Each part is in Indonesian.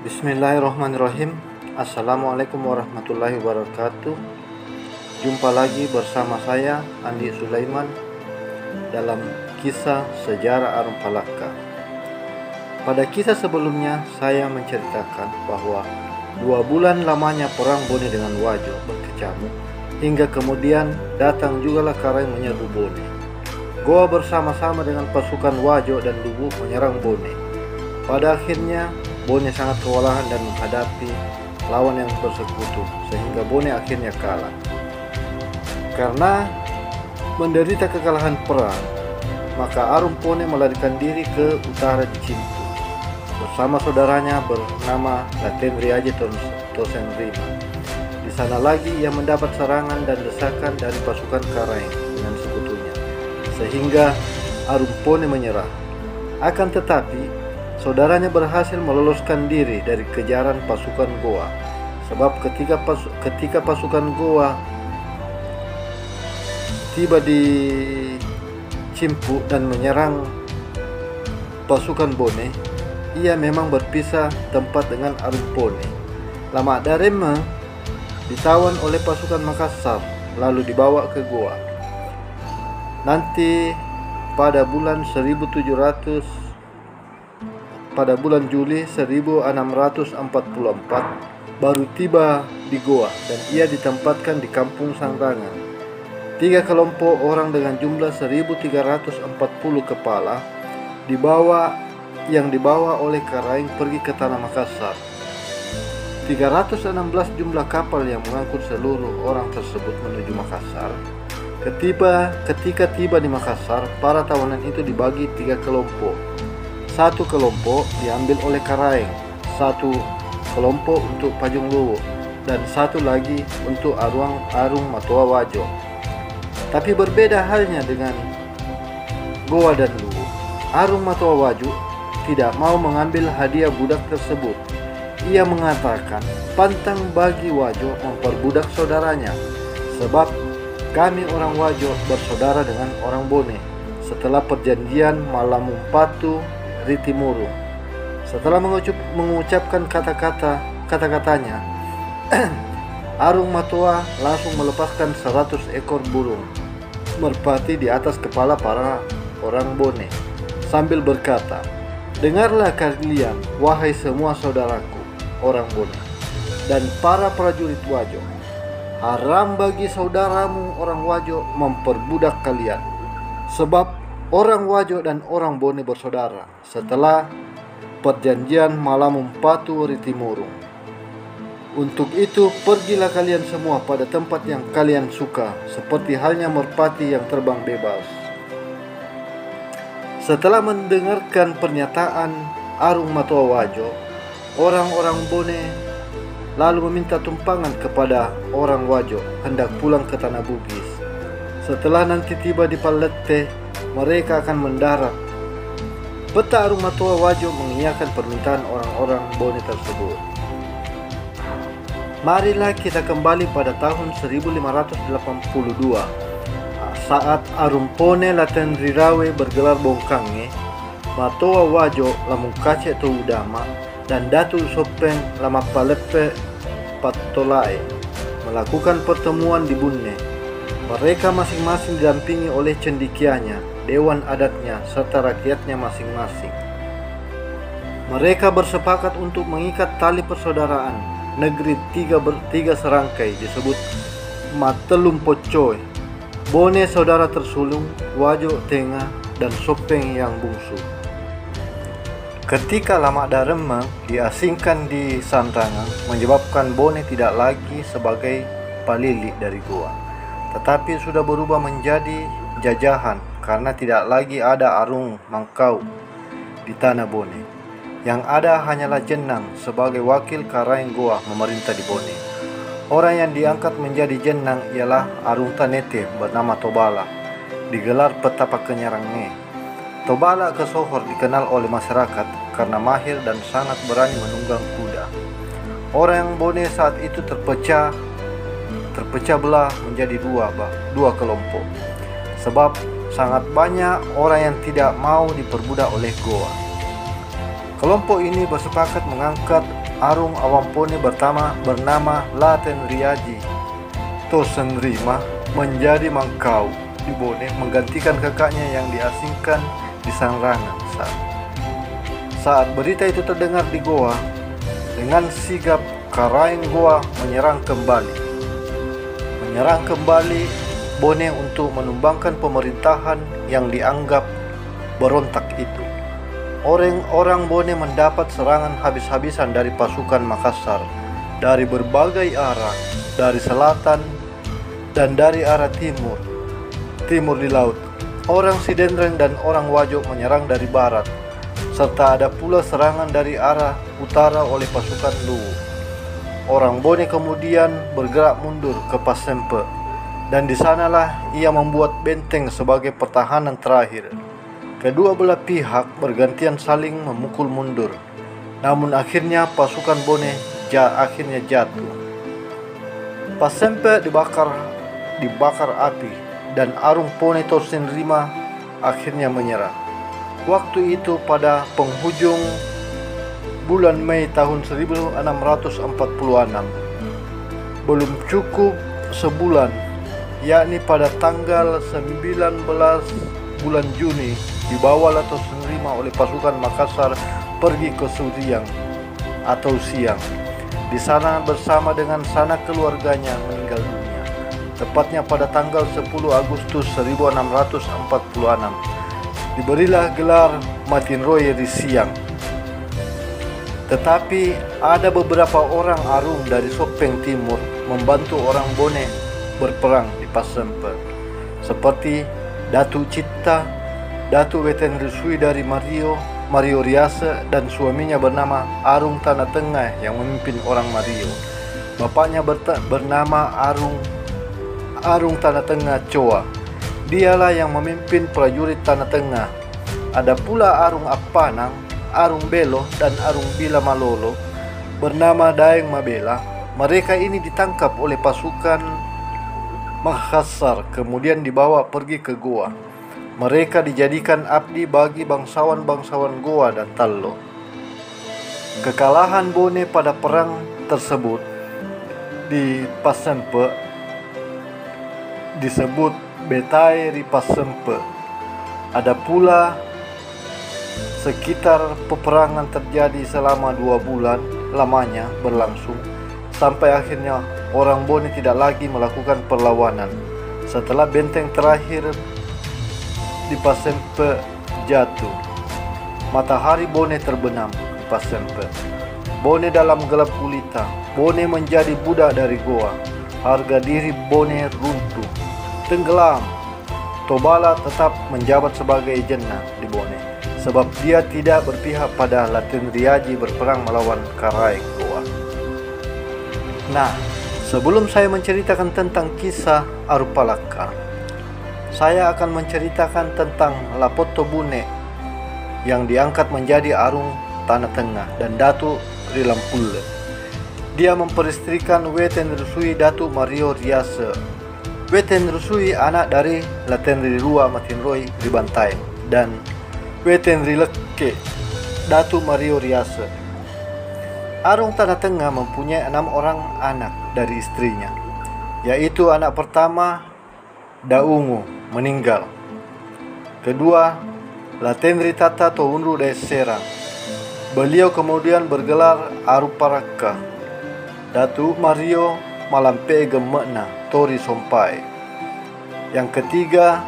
Bismillahirrahmanirrahim. Assalamualaikum warahmatullahi wabarakatuh. Jumpa lagi bersama saya Andi Sulaiman dalam kisah sejarah Arum Palaka. Pada kisah sebelumnya saya menceritakan bahwa 2 bulan lamanya perang Bone dengan Wajo berkecamuk, hingga kemudian datang jugalah Karaeng menyerbu Bone. Goa bersama-sama dengan pasukan Wajo dan Lubu menyerang Bone. Pada akhirnya Bone sangat kewalahan dan menghadapi lawan yang bersekutu, sehingga Bone akhirnya kalah. Karena menderita kekalahan perang, maka Arum Pone melarikan diri ke utara di Cimpu bersama saudaranya bernama Laten Riaje Tosenrima. Di sana lagi ia mendapat serangan dan desakan dari pasukan Karaeng dengan sekutunya, sehingga Arum Pone menyerah. Akan tetapi saudaranya berhasil meloloskan diri dari kejaran pasukan Goa, sebab ketika pasukan Goa tiba di Cimpu dan menyerang pasukan Bone, ia memang berpisah tempat dengan Arum Pone. Lama Darema ditawan oleh pasukan Makassar lalu dibawa ke Goa. Nanti pada bulan Juli 1644 baru tiba di Goa dan ia ditempatkan di Kampung Sangrangan. 3 kelompok orang dengan jumlah 1340 kepala yang dibawa oleh Karaeng pergi ke tanah Makassar. 316 jumlah kapal yang mengangkut seluruh orang tersebut menuju Makassar. Ketika tiba di Makassar, para tawanan itu dibagi 3 kelompok. 1 kelompok diambil oleh Karaeng, 1 kelompok untuk Pajung Luwu, dan 1 lagi untuk Arung Matoa Wajo. Tapi berbeda halnya dengan Goa dan Luwu. Arung Matoa Wajo tidak mau mengambil hadiah budak tersebut. Ia mengatakan pantang bagi Wajo memperbudak saudaranya, sebab kami orang Wajo bersaudara dengan orang Bone setelah perjanjian Malamumpatu Ritimuru. Setelah mengucapkan kata-katanya, Arung Matoa langsung melepaskan 100 ekor burung merpati di atas kepala para orang Bone sambil berkata, "Dengarlah kalian, wahai semua saudaraku orang Bone dan para prajurit Wajo. Haram bagi saudaramu orang Wajo memperbudak kalian, sebab orang Wajo dan orang Bone bersaudara setelah perjanjian Malamumpatu Ritimurung. Untuk itu pergilah kalian semua pada tempat yang kalian suka, seperti halnya merpati yang terbang bebas." Setelah mendengarkan pernyataan Arung Matoa Wajo, orang-orang Bone lalu meminta tumpangan kepada orang Wajo hendak pulang ke tanah Bugis. Setelah nanti tiba di Palette, mereka akan mendarat. Peta Arung Matoa Wajo mengiyakan permintaan orang-orang Bone tersebut. Marilah kita kembali pada tahun 1582 saat Arum Pone Laten Rirawe bergelar Bongkange, Matoa Wajo Lamungkace Toudama, dan Datu Sopeng Lamapalepe Patolae melakukan pertemuan di Bunne. Mereka masing-masing didampingi oleh cendikianya, dewan adatnya, serta rakyatnya masing-masing. Mereka bersepakat untuk mengikat tali persaudaraan negeri tiga serangkai disebut Matelum Pocoy. Bone saudara tersulung, Wajo tengah, dan Sopeng yang bungsu. Ketika Lama Darema diasingkan di Sangrangan, menyebabkan Bone tidak lagi sebagai palili dari Goa, tetapi sudah berubah menjadi jajahan karena tidak lagi ada Arung Mangkau di tanah Bone. Yang ada hanyalah Jenang sebagai wakil Karaeng Goa memerintah di Bone. Orang yang diangkat menjadi Jenang ialah Arung Tanete bernama Tobala, digelar Petapa Kenyarange. Tobala Kesohor dikenal oleh masyarakat karena mahir dan sangat berani menunggang kuda. Orang Bone saat itu terpecah belah menjadi dua kelompok, sebab sangat banyak orang yang tidak mau diperbudak oleh Goa. Kelompok ini bersepakat mengangkat arung awampone bernama Laten Riaji Tosenrima menjadi mangkau di Bone, menggantikan kakaknya yang diasingkan di Sanrangan. Saat berita itu terdengar di Goa, dengan sigap Karaeng Goa menyerang kembali Bone untuk menumbangkan pemerintahan yang dianggap berontak itu. Orang Bone mendapat serangan habis-habisan dari pasukan Makassar dari berbagai arah, dari selatan dan dari arah timur di laut. Orang Sidendreng dan orang Wajo menyerang dari barat, serta ada pula serangan dari arah utara oleh pasukan Luwu. Orang Bone kemudian bergerak mundur ke Pasempe, dan di sanalah ia membuat benteng sebagai pertahanan terakhir. Kedua belah pihak bergantian saling memukul mundur, namun akhirnya pasukan Bone jatuh. Pasempe dibakar api, dan arung Pone Tosenrima akhirnya menyerah. Waktu itu pada penghujung bulan Mei tahun 1646. Belum cukup sebulan, yakni pada tanggal 19 bulan Juni, dibawalah Tosenrima oleh pasukan Makassar pergi ke Suriang atau Siang. Di sana bersama dengan sanak keluarganya meninggal dunia, tepatnya pada tanggal 10 Agustus 1646. Diberilah gelar Matinroy di Siang. Tetapi ada beberapa orang arung dari Sopeng Timur membantu orang Bone berperang di Pasempe, seperti Datu Citta, Datu Weten Rusui dari Mario Riase, dan suaminya bernama Arung Tanah Tengah yang memimpin orang Mario. Bapaknya bernama Arung Tanah Tengah Coa. Dialah yang memimpin prajurit Tanah Tengah. Ada pula Arung Apanang, Arung Belo, dan Arung Bila Malolo bernama Daeng Mabela. Mereka ini ditangkap oleh pasukan Makassar, kemudian dibawa pergi ke Goa. Mereka dijadikan abdi bagi bangsawan-bangsawan Goa dan Tallo. Kekalahan Bone pada perang tersebut di Pasempe disebut Betae ri Pasempe. Ada pula sekitar peperangan terjadi selama 2 bulan lamanya berlangsung, sampai akhirnya orang Bone tidak lagi melakukan perlawanan. Setelah benteng terakhir di Pasempe jatuh, matahari Bone terbenam di Pasempe. Bone dalam gelap gulita. Bone menjadi budak dari Goa. Harga diri Bone runtuh, tenggelam. Tobala tetap menjabat sebagai jenah di Bone, sebab dia tidak berpihak pada Laten Riaji berperang melawan Karaeng Goa. Nah, sebelum saya menceritakan tentang kisah Arupalaka, saya akan menceritakan tentang Lapoto Bune yang diangkat menjadi Arung Tanah Tengah dan Datu Rilampulle. Dia memperistrikan Weten Rusui Datu Mario Riase. Weten Rusui anak dari Laten Rirua Matinroy Ribantai dan Weten Rileke Datu Mario Riase. Arung Tanah Tengah mempunyai 6 orang anak dari istrinya, yaitu anak pertama Daungu meninggal, kedua Latenri Tata Tounru dari Serang. Beliau kemudian bergelar Aruparaka. Datu Mario Malampe Gemekna Tori Sompai. Yang ketiga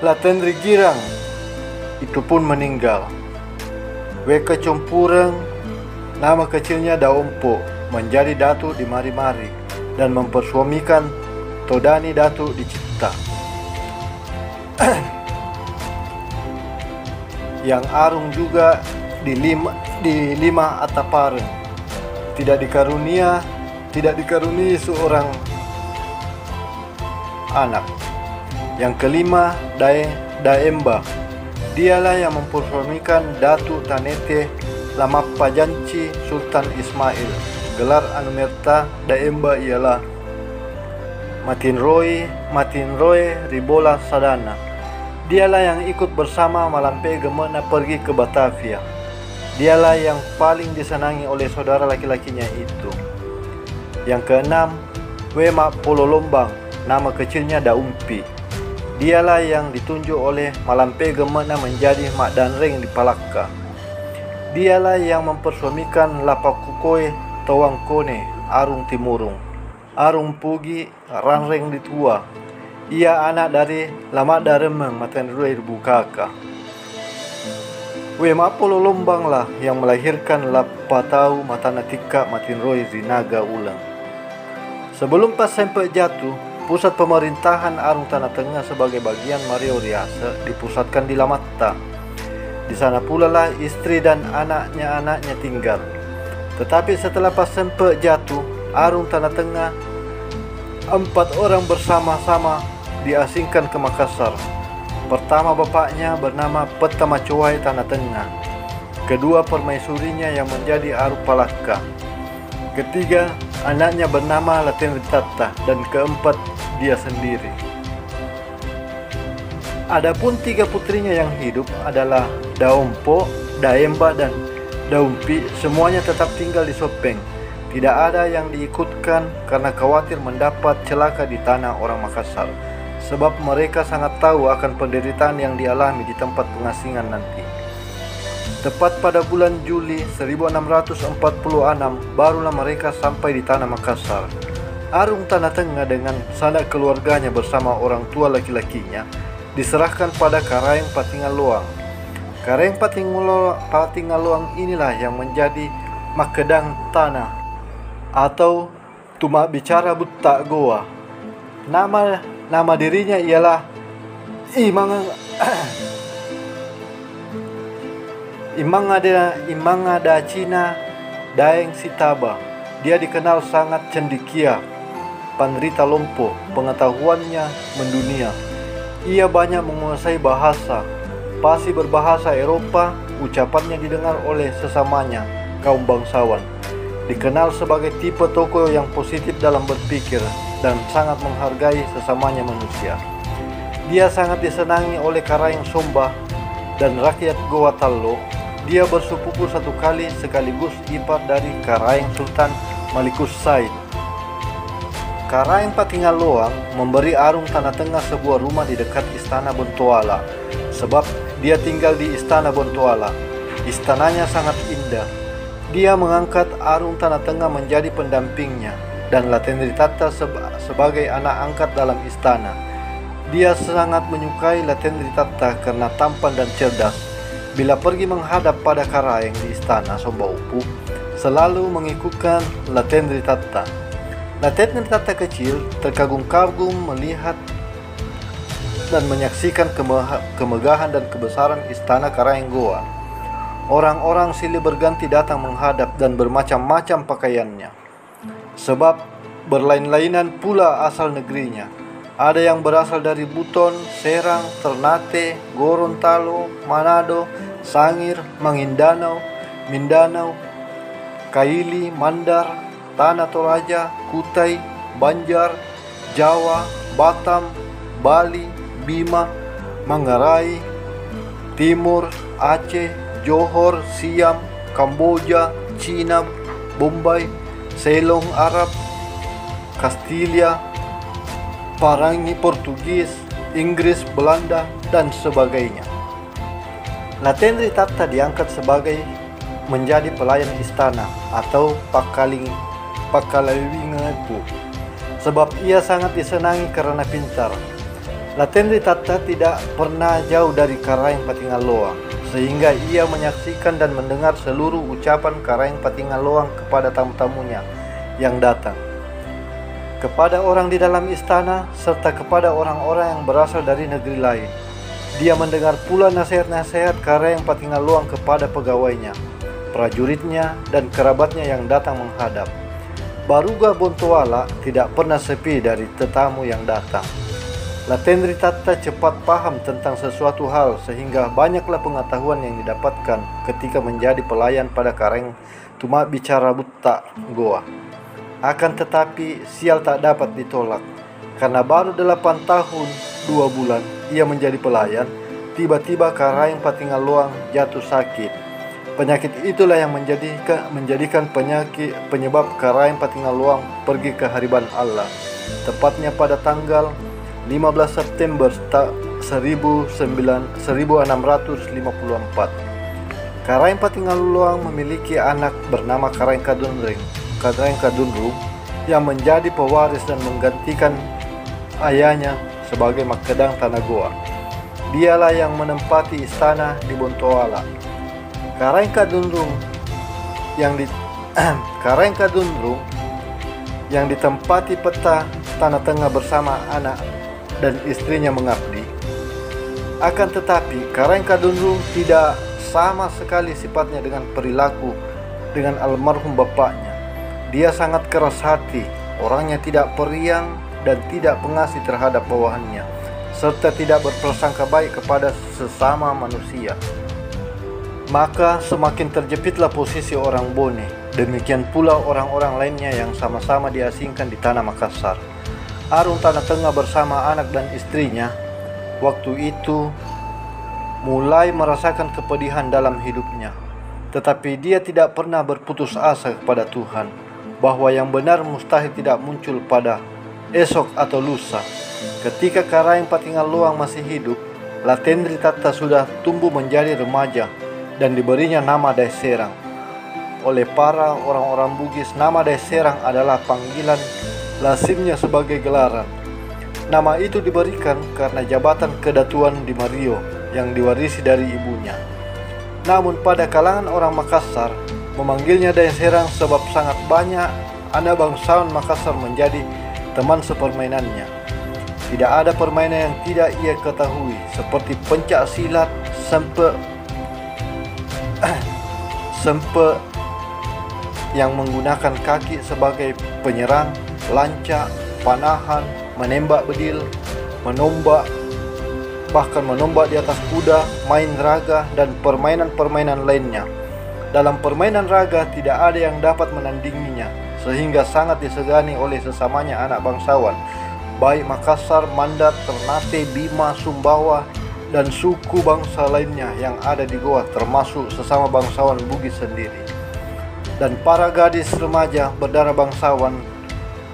Latenri Girang, itu pun meninggal. Weka Compureng, nama kecilnya Daompo, menjadi Datu di Mari-Mari dan mempersuamikan Todani Datu di Citta. Yang Arung juga di lima Atapareng. Tidak dikaruniai seorang anak. Yang kelima Daemba. Dialah yang mempersuamikan Datu Tanete Lamappa Janci Sultan Ismail. Gelar Anumerta Daemba ialah Matinroy Ribola Sadana. Dialah yang ikut bersama Malampe Gemekna pergi ke Batavia. Dialah yang paling disenangi oleh saudara laki-lakinya itu. Yang keenam, Wema Pololombang, nama kecilnya Daumpi. Dialah yang ditunjuk oleh Malampe Gemena menjadi Mak Danreng di Palaka. Dialah yang mempersuamikan Lapakukoe Tawangkone Arung Timurung, Arung Pugi Ranreng di Tua. Ia anak dari Lamak Daremeng Matenrui Bukaka. Wema Pololombang lah yang melahirkan Lapatau Matanatika Matinroi Zinaga Ulang. Sebelum pas sampai jatuh, pusat pemerintahan Arung Tanah Tengah sebagai bagian Mario Riase dipusatkan di Lamatta. Di sana pula lah istri dan anaknya tinggal. Tetapi setelah pas sampai jatuh, Arung Tanah Tengah 4 orang bersama-sama diasingkan ke Makassar. Pertama bapaknya bernama Petamacoai Tanah Tengah, kedua permaisurinya yang menjadi Aru Palaka, ketiga anaknya bernama Laten Ritata, dan keempat dia sendiri. Adapun 3 putrinya yang hidup adalah Daompo, Daemba, dan Daumpi. Semuanya tetap tinggal di Sopeng. Tidak ada yang diikutkan karena khawatir mendapat celaka di tanah orang Makassar, sebab mereka sangat tahu akan penderitaan yang dialami di tempat pengasingan nanti. Tepat pada bulan Juli 1646 barulah mereka sampai di tanah Makassar. Arung Tanah Tengah dengan sanak keluarganya bersama orang tua laki-lakinya diserahkan pada Karaeng Patingaloang. Karaeng Patingaloang inilah yang menjadi Makedang Tanah atau Tumak Bicara Buta Goa. Nama dirinya ialah Imangada Cina Daeng Sitaba. Dia dikenal sangat cendekia, panrita lompo, pengetahuannya mendunia. Ia banyak menguasai bahasa, pasti berbahasa Eropa, ucapannya didengar oleh sesamanya, kaum bangsawan. Dikenal sebagai tipe tokoh yang positif dalam berpikir dan sangat menghargai sesamanya manusia. Dia sangat disenangi oleh Karaeng Somba dan rakyat Goa Tallo. Dia bersepupu 1 kali sekaligus ipar dari Karaeng Sultan Malikus Said. Karaeng Patingaloang memberi Arung Tanah Tengah sebuah rumah di dekat Istana Bontoala, sebab dia tinggal di Istana Bontoala. Istananya sangat indah. Dia mengangkat Arung Tanah Tengah menjadi pendampingnya dan Laten Ritata sebagai anak angkat dalam istana. Dia sangat menyukai Laten Ritata karena tampan dan cerdas. Bila pergi menghadap pada Karaeng di istana Somba Upu, selalu mengikutkan Laten Ritata. Laten Ritata kecil terkagum-kagum melihat dan menyaksikan kemegahan dan kebesaran istana Karaeng Goa. Orang-orang silih berganti datang menghadap dan bermacam-macam pakaiannya, sebab berlain-lainan pula asal negerinya. Ada yang berasal dari Buton, Serang, Ternate, Gorontalo, Manado, Sangir, Mangindanao, Mindanao, Kaili, Mandar, Tanah Toraja, Kutai, Banjar, Jawa, Batam, Bali, Bima, Manggarai, Timur, Aceh, Johor, Siam, Kamboja, Cina, Bombay, Ceylon Arab, Kastilia, Parangi Portugis, Inggris, Belanda, dan sebagainya. Laten Ritata diangkat sebagai menjadi pelayan istana atau Pakalawingepu, sebab ia sangat disenangi karena pintar. Laten Ritata tidak pernah jauh dari Karaeng Patingaloang, sehingga ia menyaksikan dan mendengar seluruh ucapan Karaeng Patingaloang kepada tamu-tamunya yang datang, kepada orang di dalam istana, serta kepada orang-orang yang berasal dari negeri lain. Dia mendengar pula nasihat-nasihat Karaeng Patingaloang kepada pegawainya, prajuritnya, dan kerabatnya yang datang menghadap. Baruga Bontoala tidak pernah sepi dari tetamu yang datang. Laten Ritata cepat paham tentang sesuatu hal sehingga banyaklah pengetahuan yang didapatkan ketika menjadi pelayan pada Karaeng Tumak Bicara Buta Goa. Akan tetapi sial tak dapat ditolak, karena baru 8 tahun 2 bulan ia menjadi pelayan, tiba-tiba Karaeng Patingaloang jatuh sakit. Penyakit itulah yang menjadikan penyebab Karaeng Patinggaluang pergi ke hariban Allah, tepatnya pada tanggal 15 September 1654. Karaeng Patinggaluang memiliki anak bernama Karaeng Kadunrung yang menjadi pewaris dan menggantikan ayahnya sebagai Makedang Tanah Goa. Dialah yang menempati istana di Bontoala. Karaeng Kadunrung yang ditempati peta Tanah Tengah bersama anak dan istrinya mengabdi. Akan tetapi Karaeng Kadunrung tidak sama sekali sifatnya dengan perilaku dengan almarhum bapaknya. Dia sangat keras hati, orangnya tidak periang dan tidak pengasih terhadap bawahannya, serta tidak berprasangka baik kepada sesama manusia. Maka semakin terjepitlah posisi orang Bone. Demikian pula orang-orang lainnya yang sama-sama diasingkan di tanah Makassar. Arung Tanah Tengah bersama anak dan istrinya waktu itu mulai merasakan kepedihan dalam hidupnya. Tetapi dia tidak pernah berputus asa kepada Tuhan, bahwa yang benar mustahil tidak muncul pada esok atau lusa. Ketika Karaeng Patinggaluang masih hidup, Latendri Tatta sudah tumbuh menjadi remaja dan diberinya nama Dai Serang. Oleh para orang-orang Bugis, nama Dai Serang adalah panggilan lazimnya sebagai gelaran. Nama itu diberikan karena jabatan kedatuan di Mario yang diwarisi dari ibunya. Namun pada kalangan orang Makassar memanggilnya Dai Serang sebab sangat banyak anak bangsawan Makassar menjadi teman sepermainannya. Tidak ada permainan yang tidak ia ketahui, seperti pencak silat, sempe yang menggunakan kaki sebagai penyerang, lancak, panahan, menembak bedil, menombak, bahkan menombak di atas kuda, main raga, dan permainan-permainan lainnya. Dalam permainan raga tidak ada yang dapat menandinginya, sehingga sangat disegani oleh sesamanya anak bangsawan, baik Makassar, Mandar, Ternate, Bima, Sumbawa, dan suku bangsa lainnya yang ada di Goa, termasuk sesama bangsawan Bugis sendiri. Dan para gadis remaja berdarah bangsawan,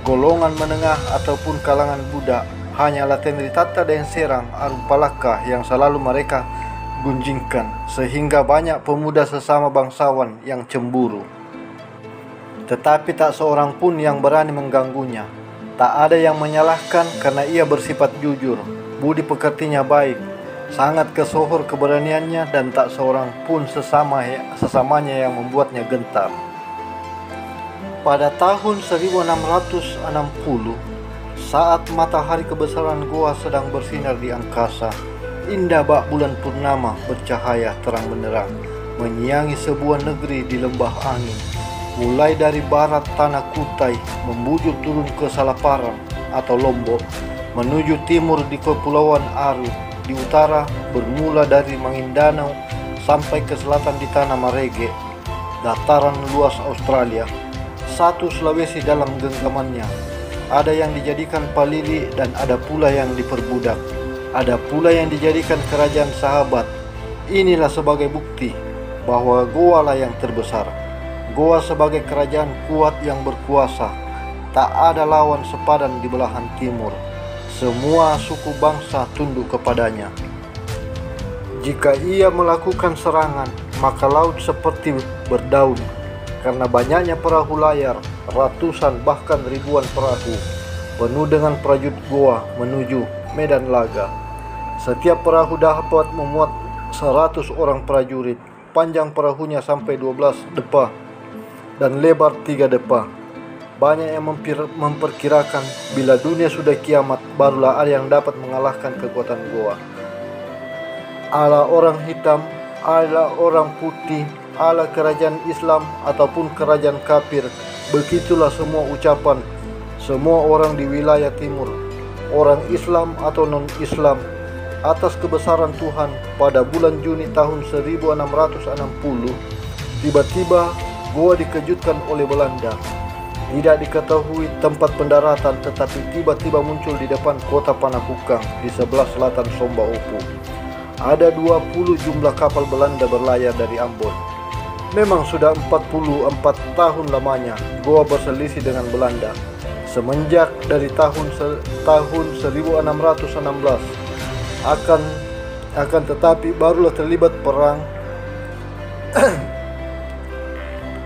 golongan menengah ataupun kalangan budak, hanya Latendri Tatta dan Serang Arung Palaka yang selalu mereka gunjingkan, sehingga banyak pemuda sesama bangsawan yang cemburu. Tetapi tak seorang pun yang berani mengganggunya. Tak ada yang menyalahkan karena ia bersifat jujur, budi pekertinya baik, sangat kesohor keberaniannya, dan tak seorang pun sesamanya yang membuatnya gentar. Pada tahun 1660, saat matahari kebesaran Goa sedang bersinar di angkasa, indah bak bulan purnama bercahaya terang benderang menyiangi sebuah negeri di lembah angin. Mulai dari barat tanah Kutai membujur turun ke Salaparan atau Lombok, menuju timur di Kepulauan Aru, di utara bermula dari Mangindanao sampai ke selatan di tanah Marege, dataran luas Australia, satu Sulawesi dalam genggamannya. Ada yang dijadikan palili dan ada pula yang diperbudak. Ada pula yang dijadikan kerajaan sahabat. Inilah sebagai bukti bahwa Goa lah yang terbesar. Goa sebagai kerajaan kuat yang berkuasa. Tak ada lawan sepadan di belahan timur. Semua suku bangsa tunduk kepadanya. Jika ia melakukan serangan, maka laut seperti berdaun. Karena banyaknya perahu layar, ratusan bahkan ribuan perahu penuh dengan prajurit Goa menuju medan laga. Setiap perahu dapat memuat 100 orang prajurit. Panjang perahunya sampai 12 depa dan lebar 3 depa. Banyak yang memperkirakan bila dunia sudah kiamat, barulah ada yang dapat mengalahkan kekuatan Goa. Ala orang hitam, ala orang putih, ala kerajaan Islam ataupun kerajaan kafir, begitulah semua ucapan semua orang di wilayah timur, orang Islam atau non-Islam, atas kebesaran Tuhan. Pada bulan Juni tahun 1660, tiba-tiba Goa dikejutkan oleh Belanda. Tidak diketahui tempat pendaratan, tetapi tiba-tiba muncul di depan kota Panakukang di sebelah selatan Somba Opu. Ada 20 jumlah kapal Belanda berlayar dari Ambon. Memang sudah 44 tahun lamanya Goa berselisih dengan Belanda. Semenjak dari tahun 1616 akan tetapi barulah terlibat perang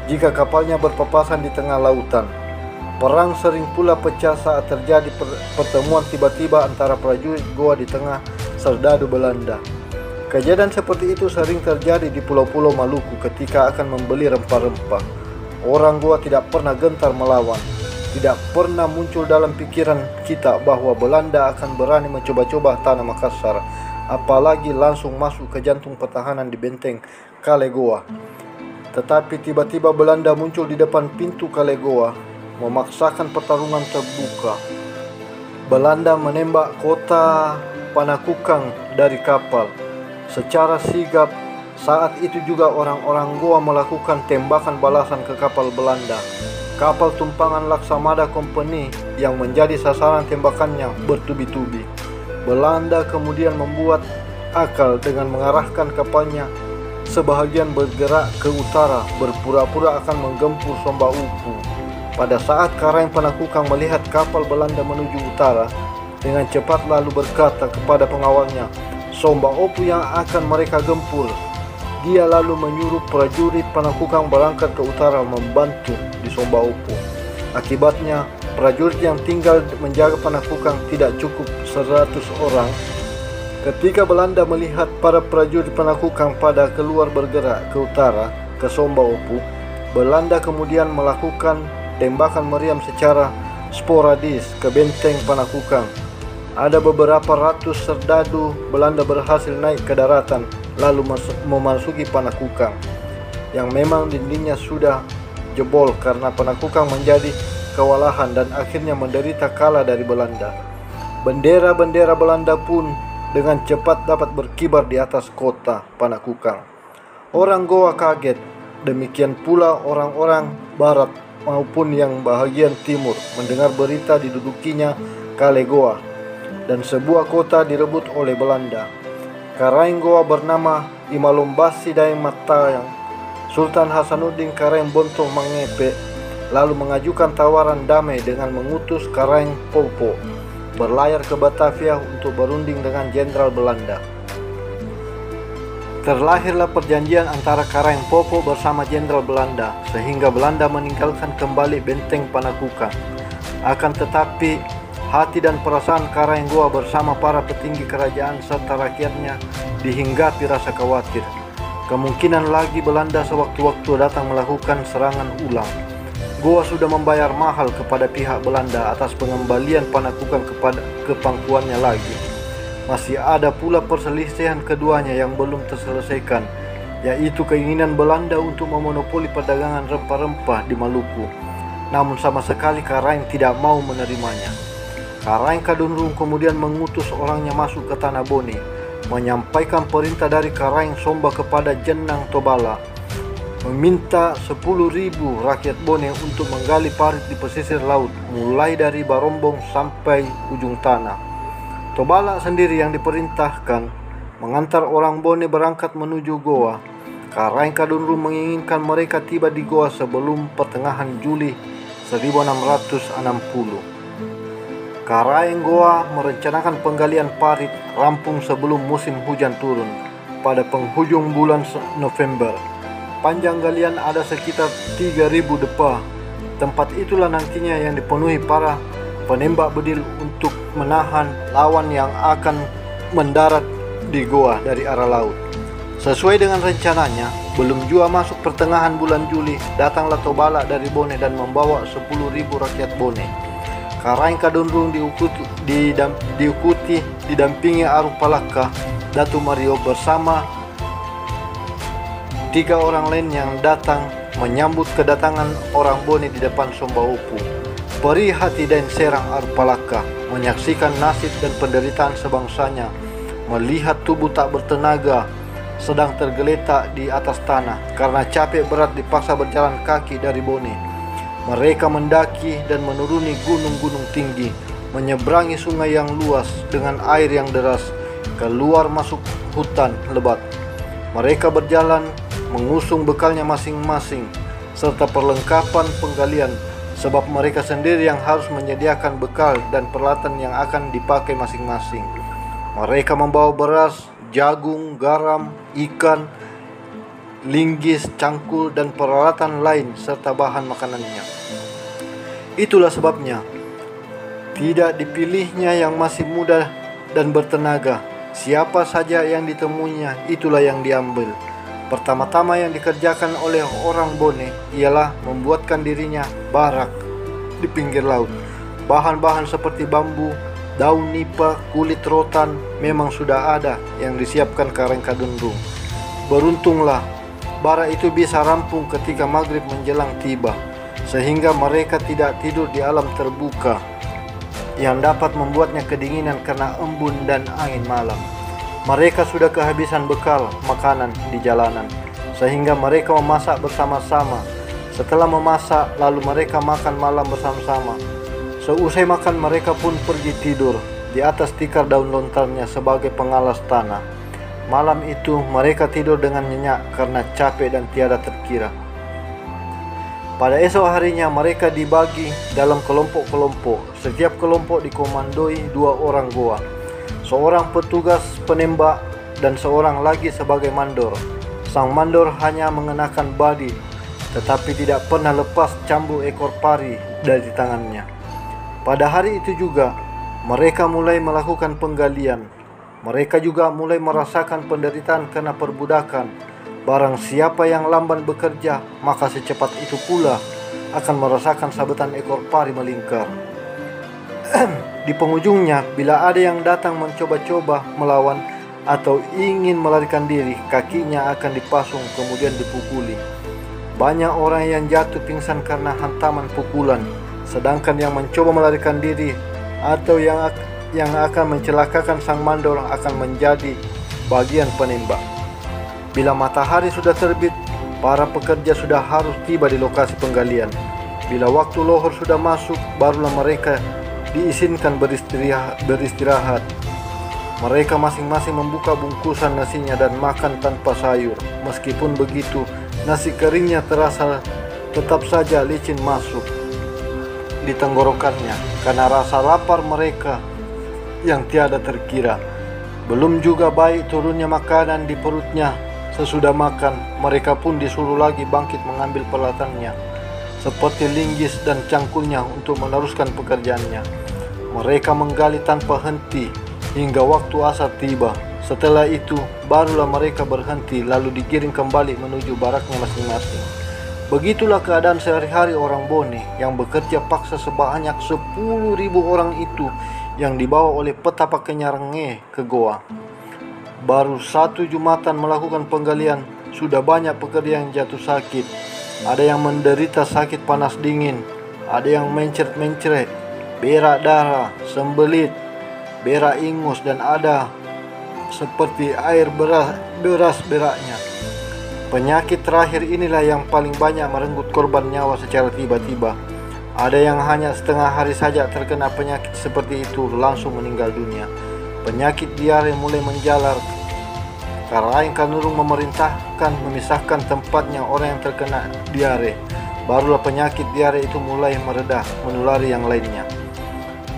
jika kapalnya berpapasan di tengah lautan. Perang sering pula pecah saat terjadi pertemuan tiba-tiba antara prajurit Goa di tengah serdadu Belanda. Kejadian seperti itu sering terjadi di pulau-pulau Maluku ketika akan membeli rempah-rempah. Orang Goa tidak pernah gentar melawan. Tidak pernah muncul dalam pikiran kita bahwa Belanda akan berani mencoba-coba tanah Makassar, apalagi langsung masuk ke jantung pertahanan di benteng Kalegoa. Tetapi tiba-tiba Belanda muncul di depan pintu Kalegoa, memaksakan pertarungan terbuka. Belanda menembak kota Panakukang dari kapal secara sigap. Saat itu juga orang-orang Goa melakukan tembakan balasan ke kapal Belanda. Kapal tumpangan Laksamada Company yang menjadi sasaran tembakannya bertubi-tubi. Belanda kemudian membuat akal dengan mengarahkan kapalnya sebahagian bergerak ke utara, berpura-pura akan menggempur Somba Upu. Pada saat Karaeng Panakukang melihat kapal Belanda menuju utara, dengan cepat lalu berkata kepada pengawalnya, Somba Upu yang akan mereka gempur. Dia lalu menyuruh prajurit Panakukang berangkat ke utara membantu di Somba Upu. Akibatnya, prajurit yang tinggal menjaga Panakukang tidak cukup 100 orang. Ketika Belanda melihat para prajurit Panakukang pada keluar bergerak ke utara, ke Somba Upu, Belanda kemudian melakukan tembakan meriam secara sporadis ke benteng Panakukang. Ada beberapa ratus serdadu Belanda berhasil naik ke daratan lalu memasuki Panakukang yang memang dindingnya sudah jebol karena Panakukang menjadi kewalahan dan akhirnya menderita kalah dari Belanda. Bendera-bendera Belanda pun dengan cepat dapat berkibar di atas kota Panakukang. Orang Goa kaget, demikian pula orang-orang barat maupun yang bahagian timur mendengar berita didudukinya Kalegoa dan sebuah kota direbut oleh Belanda. Karaeng Goa bernama Imalombasi Daeng Matayang, Sultan Hasanuddin Karaeng Bontong Mangepe, lalu mengajukan tawaran damai dengan mengutus Karaeng Popo berlayar ke Batavia untuk berunding dengan Jenderal Belanda. Terlahirlah perjanjian antara Karaeng Popo bersama Jenderal Belanda, sehingga Belanda meninggalkan kembali benteng Panakukang. Akan tetapi, hati dan perasaan Karaeng Goa bersama para petinggi kerajaan serta rakyatnya dihinggapi rasa khawatir. Kemungkinan lagi Belanda sewaktu-waktu datang melakukan serangan ulang. Goa sudah membayar mahal kepada pihak Belanda atas pengembalian Panakukang ke pangkuannya lagi. Masih ada pula perselisihan keduanya yang belum terselesaikan, yaitu keinginan Belanda untuk memonopoli perdagangan rempah-rempah di Maluku. Namun sama sekali Karaeng tidak mau menerimanya. Karaeng Kadunrung kemudian mengutus orangnya masuk ke Tanah Bone, menyampaikan perintah dari Karaeng Somba kepada Jenang Tobala, meminta 10.000 rakyat Bone untuk menggali parit di pesisir laut, mulai dari Barombong sampai ujung tanah. Tobala sendiri yang diperintahkan mengantar orang Bone berangkat menuju Goa. Karaeng Kadunrung menginginkan mereka tiba di Goa sebelum pertengahan Juli 1660. Karaeng Goa merencanakan penggalian parit rampung sebelum musim hujan turun pada penghujung bulan November. Panjang galian ada sekitar 3.000 depa. Tempat itulah nantinya yang dipenuhi para penembak bedil untuk menahan lawan yang akan mendarat di Goa dari arah laut. Sesuai dengan rencananya, belum jua masuk pertengahan bulan Juli, datanglah Tobala dari Bone dan membawa 10.000 rakyat Bone. Karaeng Kadunrung didampingi Aruh Palaka, Datu Mario bersama 3 orang lain yang datang menyambut kedatangan orang Bone di depan Somba Upu. Perih hati dan serang Aruh Palaka menyaksikan nasib dan penderitaan sebangsanya, melihat tubuh tak bertenaga sedang tergeletak di atas tanah karena capek berat dipaksa berjalan kaki dari Bone. Mereka mendaki dan menuruni gunung-gunung tinggi, menyeberangi sungai yang luas dengan air yang deras, keluar masuk hutan lebat. Mereka berjalan mengusung bekalnya masing-masing, serta perlengkapan penggalian, sebab mereka sendiri yang harus menyediakan bekal dan peralatan yang akan dipakai masing-masing. Mereka membawa beras, jagung, garam, ikan, linggis, cangkul, dan peralatan lain serta bahan makanannya. Itulah sebabnya tidak dipilihnya yang masih muda dan bertenaga. Siapa saja yang ditemuinya, itulah yang diambil. Pertama-tama yang dikerjakan oleh orang Bone ialah membuatkan dirinya barak di pinggir laut. Bahan-bahan seperti bambu, daun nipa, kulit rotan memang sudah ada yang disiapkan Karang Kadundung. Beruntunglah bara itu bisa rampung ketika maghrib menjelang tiba, sehingga mereka tidak tidur di alam terbuka yang dapat membuatnya kedinginan karena embun dan angin malam. Mereka sudah kehabisan bekal makanan di jalanan, sehingga mereka memasak bersama-sama. Setelah memasak, lalu mereka makan malam bersama-sama. Seusai makan, mereka pun pergi tidur di atas tikar daun lontarnya sebagai pengalas tanah. Malam itu mereka tidur dengan nyenyak karena capek dan tiada terkira. Pada esok harinya mereka dibagi dalam kelompok-kelompok. Setiap kelompok dikomandoi 2 orang goa, seorang petugas penembak dan seorang lagi sebagai mandor. Sang mandor hanya mengenakan badi, tetapi tidak pernah lepas cambuk ekor pari dari tangannya. Pada hari itu juga mereka mulai melakukan penggalian. Mereka juga mulai merasakan penderitaan karena perbudakan. Barang siapa yang lamban bekerja, maka secepat itu pula akan merasakan sabetan ekor pari melingkar. Di penghujungnya, bila ada yang datang mencoba-coba melawan atau ingin melarikan diri, kakinya akan dipasung kemudian dipukuli. Banyak orang yang jatuh pingsan karena hantaman pukulan, sedangkan yang mencoba melarikan diri atau yang akan mencelakakan sang mandor akan menjadi bagian penembak. Bila matahari sudah terbit, para pekerja sudah harus tiba di lokasi penggalian. Bila waktu lohor sudah masuk, barulah mereka diizinkan beristirahat. Mereka masing-masing membuka bungkusan nasinya dan makan tanpa sayur. Meskipun begitu, nasi keringnya terasa tetap saja licin masuk di tenggorokannya karena rasa lapar mereka yang tiada terkira. Belum juga baik turunnya makanan di perutnya. Sesudah makan, mereka pun disuruh lagi bangkit mengambil peralatannya, seperti linggis dan cangkulnya untuk meneruskan pekerjaannya. Mereka menggali tanpa henti hingga waktu asar tiba. Setelah itu, barulah mereka berhenti lalu digiring kembali menuju baraknya masing-masing. Begitulah keadaan sehari-hari orang Bone yang bekerja paksa sebanyak 10.000 orang itu yang dibawa oleh petapa Kenyarenge ke goa. Baru 1 Jumatan melakukan penggalian, sudah banyak pekerja yang jatuh sakit. Ada yang menderita sakit panas dingin, ada yang mencret-mencret, berak darah, sembelit, berak ingus, dan ada seperti air deras beraknya. Penyakit terakhir inilah yang paling banyak merenggut korban nyawa secara tiba-tiba. Ada yang hanya setengah hari saja terkena penyakit seperti itu langsung meninggal dunia. Penyakit diare mulai menjalar. Karang Kadundung memerintahkan memisahkan tempatnya orang yang terkena diare. Barulah penyakit diare itu mulai mereda, menulari yang lainnya.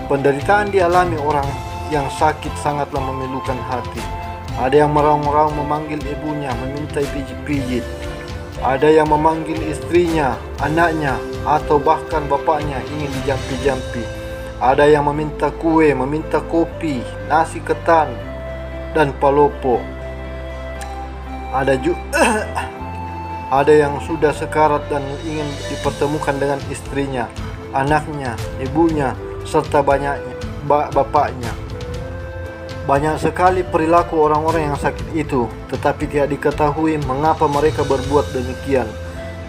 Penderitaan dialami orang yang sakit sangatlah memilukan hati. Ada yang meraung-raung memanggil ibunya, meminta pijit-pijit. Ada yang memanggil istrinya, anaknya, atau bahkan bapaknya ingin dijampi-jampi. Ada yang meminta kue, meminta kopi, nasi ketan, dan palopo. Ada yang sudah sekarat dan ingin dipertemukan dengan istrinya, anaknya, ibunya, serta bapaknya. Banyak sekali perilaku orang-orang yang sakit itu, tetapi tidak diketahui mengapa mereka berbuat demikian.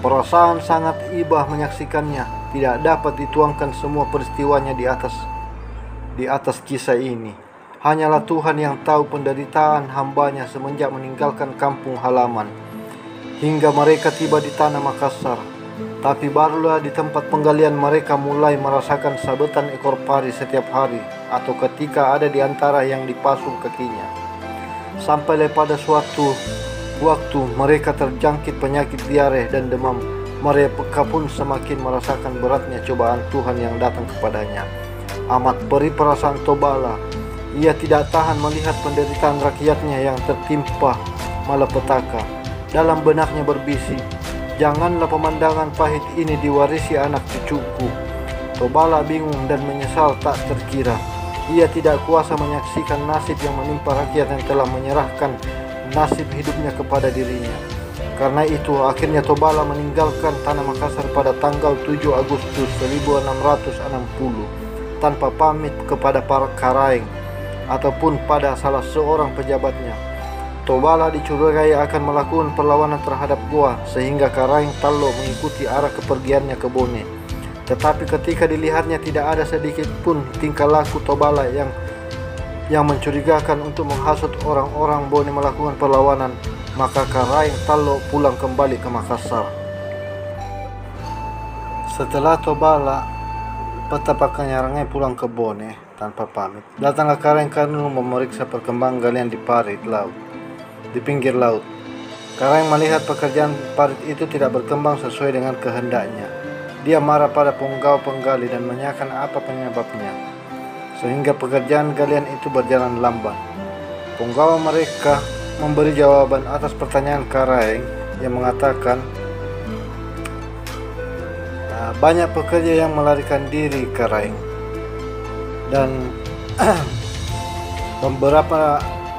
Perasaan sangat ibah menyaksikannya. Tidak dapat dituangkan semua peristiwanya di atas kisah ini. Hanyalah Tuhan yang tahu penderitaan hambanya semenjak meninggalkan kampung halaman hingga mereka tiba di tanah Makassar. Tapi barulah di tempat penggalian mereka mulai merasakan sabetan ekor pari setiap hari atau ketika ada di antara yang dipasung kakinya. Sampailah pada suatu waktu mereka terjangkit penyakit diare dan demam, mereka pun semakin merasakan beratnya cobaan Tuhan yang datang kepadanya. Amat perih perasaan Tobala. Ia tidak tahan melihat penderitaan rakyatnya yang tertimpa malapetaka. Dalam benaknya berbisik, "Janganlah pemandangan pahit ini diwarisi anak cucuku." Tobala bingung dan menyesal tak terkira. Ia tidak kuasa menyaksikan nasib yang menimpa rakyat yang telah menyerahkan nasib hidupnya kepada dirinya. Karena itu akhirnya Tobala meninggalkan tanah Makassar pada tanggal 7 Agustus 1660 tanpa pamit kepada para Karaeng ataupun pada salah seorang pejabatnya. Tobala dicurigai akan melakukan perlawanan terhadap Goa sehingga Karaeng Tallo mengikuti arah kepergiannya ke Bone. Tetapi ketika dilihatnya tidak ada sedikit pun tingkah laku Tobala yang mencurigakan untuk menghasut orang-orang Bone melakukan perlawanan, maka Karaeng Tallo pulang kembali ke Makassar. Setelah Tobala petapa Kanyarangai pulang ke Bone tanpa pamit, datanglah Karaeng Kadunung memeriksa perkembangan galian di parit laut, di pinggir laut. Karaeng melihat pekerjaan parit itu tidak berkembang sesuai dengan kehendaknya. Dia marah pada penggawa-penggali dan menanyakan apa penyebabnya, sehingga pekerjaan galian itu berjalan lamban. Penggawa mereka memberi jawaban atas pertanyaan Karaeng yang mengatakan banyak pekerja yang melarikan diri Karaeng, dan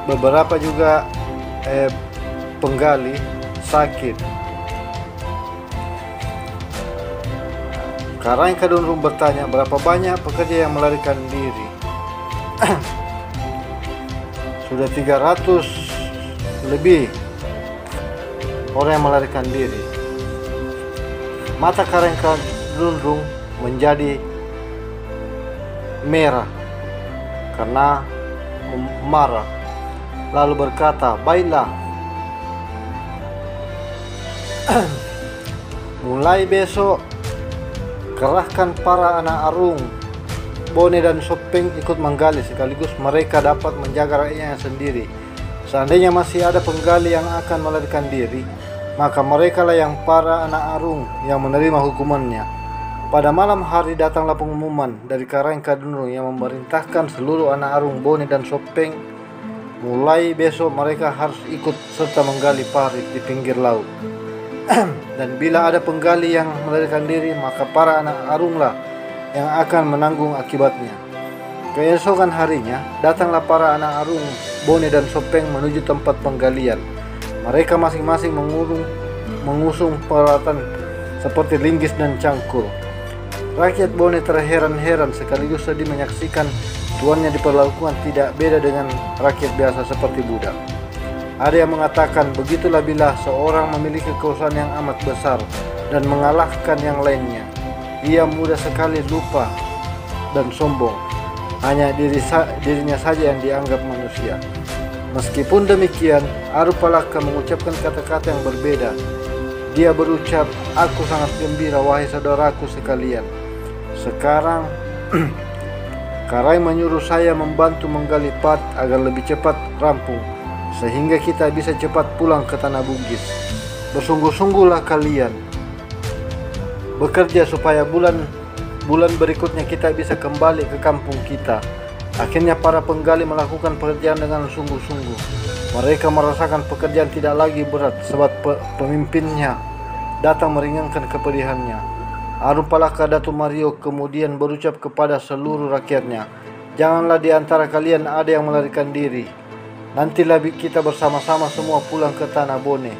beberapa juga penggali sakit. Karaeng Kadunung bertanya berapa banyak pekerja yang melarikan diri. Sudah 300 lebih orang yang melarikan diri. Mata Karaeng Kadunung menjadi merah karena marah, lalu berkata, "Baiklah, mulai besok kerahkan para anak Arung, Bone dan Sopeng ikut menggali sekaligus mereka dapat menjaga rakyatnya sendiri. Seandainya masih ada penggali yang akan melarikan diri, maka merekalah yang para anak Arung yang menerima hukumannya." Pada malam hari datanglah pengumuman dari Karaeng Kadunung yang memerintahkan seluruh anak Arung, Bone dan Sopeng mulai besok mereka harus ikut serta menggali parit di pinggir laut. Dan bila ada penggali yang melarikan diri, maka para anak Arunglah yang akan menanggung akibatnya. Keesokan harinya datanglah para anak Arung, Bone dan Sopeng menuju tempat penggalian. Mereka masing-masing mengusung peralatan seperti linggis dan cangkul. Rakyat Bone terheran-heran sekaligus sedih menyaksikan tuannya diperlakukan tidak beda dengan rakyat biasa seperti budak. Ada yang mengatakan begitulah bila seorang memiliki kekuasaan yang amat besar dan mengalahkan yang lainnya. Ia mudah sekali lupa dan sombong. Hanya dirinya saja yang dianggap manusia. Meskipun demikian, Arupalaka mengucapkan kata-kata yang berbeda. Dia berucap, "Aku sangat gembira wahai saudaraku sekalian. Sekarang Karaeng menyuruh saya membantu menggali parit agar lebih cepat rampung, sehingga kita bisa cepat pulang ke tanah Bugis. Bersungguh-sungguhlah kalian bekerja supaya bulan berikutnya kita bisa kembali ke kampung kita." Akhirnya para penggali melakukan pekerjaan dengan sungguh-sungguh. Mereka merasakan pekerjaan tidak lagi berat sebab pemimpinnya datang meringankan kepedihannya. Arupalaka Datu Mario kemudian berucap kepada seluruh rakyatnya, "Janganlah di antara kalian ada yang melarikan diri. Nantilah kita bersama-sama semua pulang ke tanah Bone.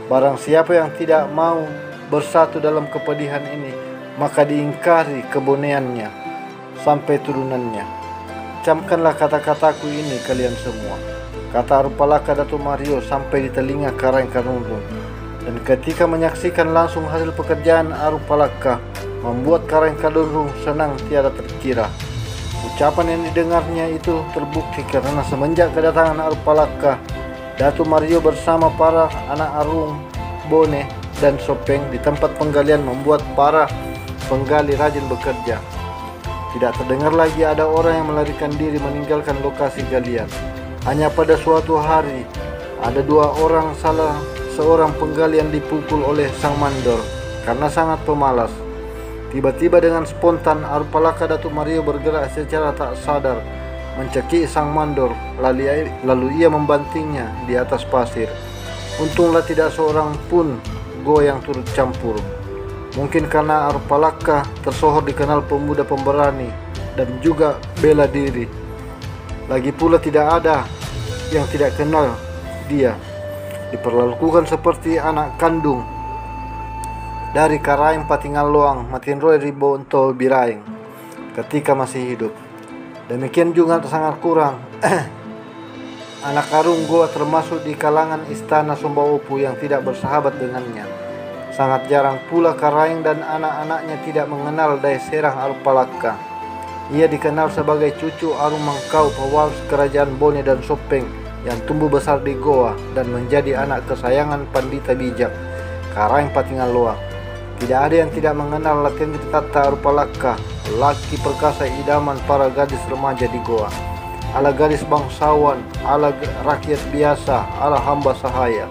Barang siapa yang tidak mau bersatu dalam kepedihan ini, maka diingkari keboneannya sampai turunannya. Camkanlah kata-kataku ini kalian semua," kata Arupalaka Datu Mario sampai di telinga Karaeng Kadunung. Dan ketika menyaksikan langsung hasil pekerjaan Arupalaka, membuat Karaeng Kadunung senang tiada terkira. Ucapan yang didengarnya itu terbukti karena semenjak kedatangan Arupalaka, Datu Mario bersama para anak Arung, Bone dan Sopeng di tempat penggalian membuat para penggali rajin bekerja. Tidak terdengar lagi ada orang yang melarikan diri meninggalkan lokasi galian. Hanya pada suatu hari, Ada 2 orang, salah seorang penggali yang dipukul oleh sang mandor karena sangat pemalas. Tiba-tiba dengan spontan Arupalaka Datuk Mario bergerak secara tak sadar mencekik sang mandor, lalu ia membantingnya di atas pasir. Untunglah tidak seorang pun goyang turut campur. Mungkin karena Arupalaka tersohor dikenal pemuda pemberani dan juga bela diri. Lagi pula tidak ada yang tidak kenal dia. Diperlakukan seperti anak kandung dari Karaeng Patingal Loang Matinroi Ribonto Biraing ketika masih hidup. Demikian juga sangat kurang anak karung goa termasuk di kalangan istana Sombaopu yang tidak bersahabat dengannya. Sangat jarang pula Karaeng dan anak-anaknya tidak mengenal Dai Serang Arupalaka. Ia dikenal sebagai cucu Aru Mangkau pewaris kerajaan Bone dan Sopeng yang tumbuh besar di goa dan menjadi anak kesayangan Pandita Bijak Karaeng Patingal Loang. Tidak ada yang tidak mengenal Latendri Tata Arupalaka, laki perkasa idaman para gadis remaja di goa. Ala gadis bangsawan, ala rakyat biasa, ala hamba sahaya.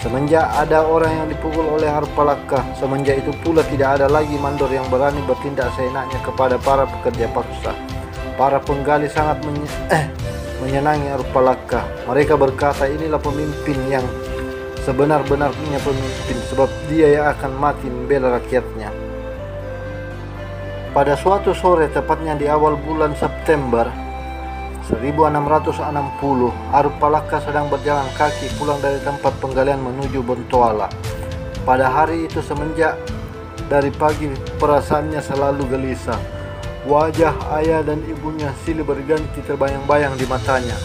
Semenjak ada orang yang dipukul oleh Arupalaka, semenjak itu pula tidak ada lagi mandor yang berani bertindak seenaknya kepada para pekerja paksa. Para penggali sangat menyenangi Arupalaka. Mereka berkata inilah pemimpin yang sebenar-benarnya pemimpin, sebab dia yang akan mati membela rakyatnya. Pada suatu sore, tepatnya di awal bulan September 1660, Arupalaka sedang berjalan kaki pulang dari tempat penggalian menuju Bontoala. Pada hari itu semenjak dari pagi perasaannya selalu gelisah. Wajah ayah dan ibunya silih berganti terbayang-bayang di matanya.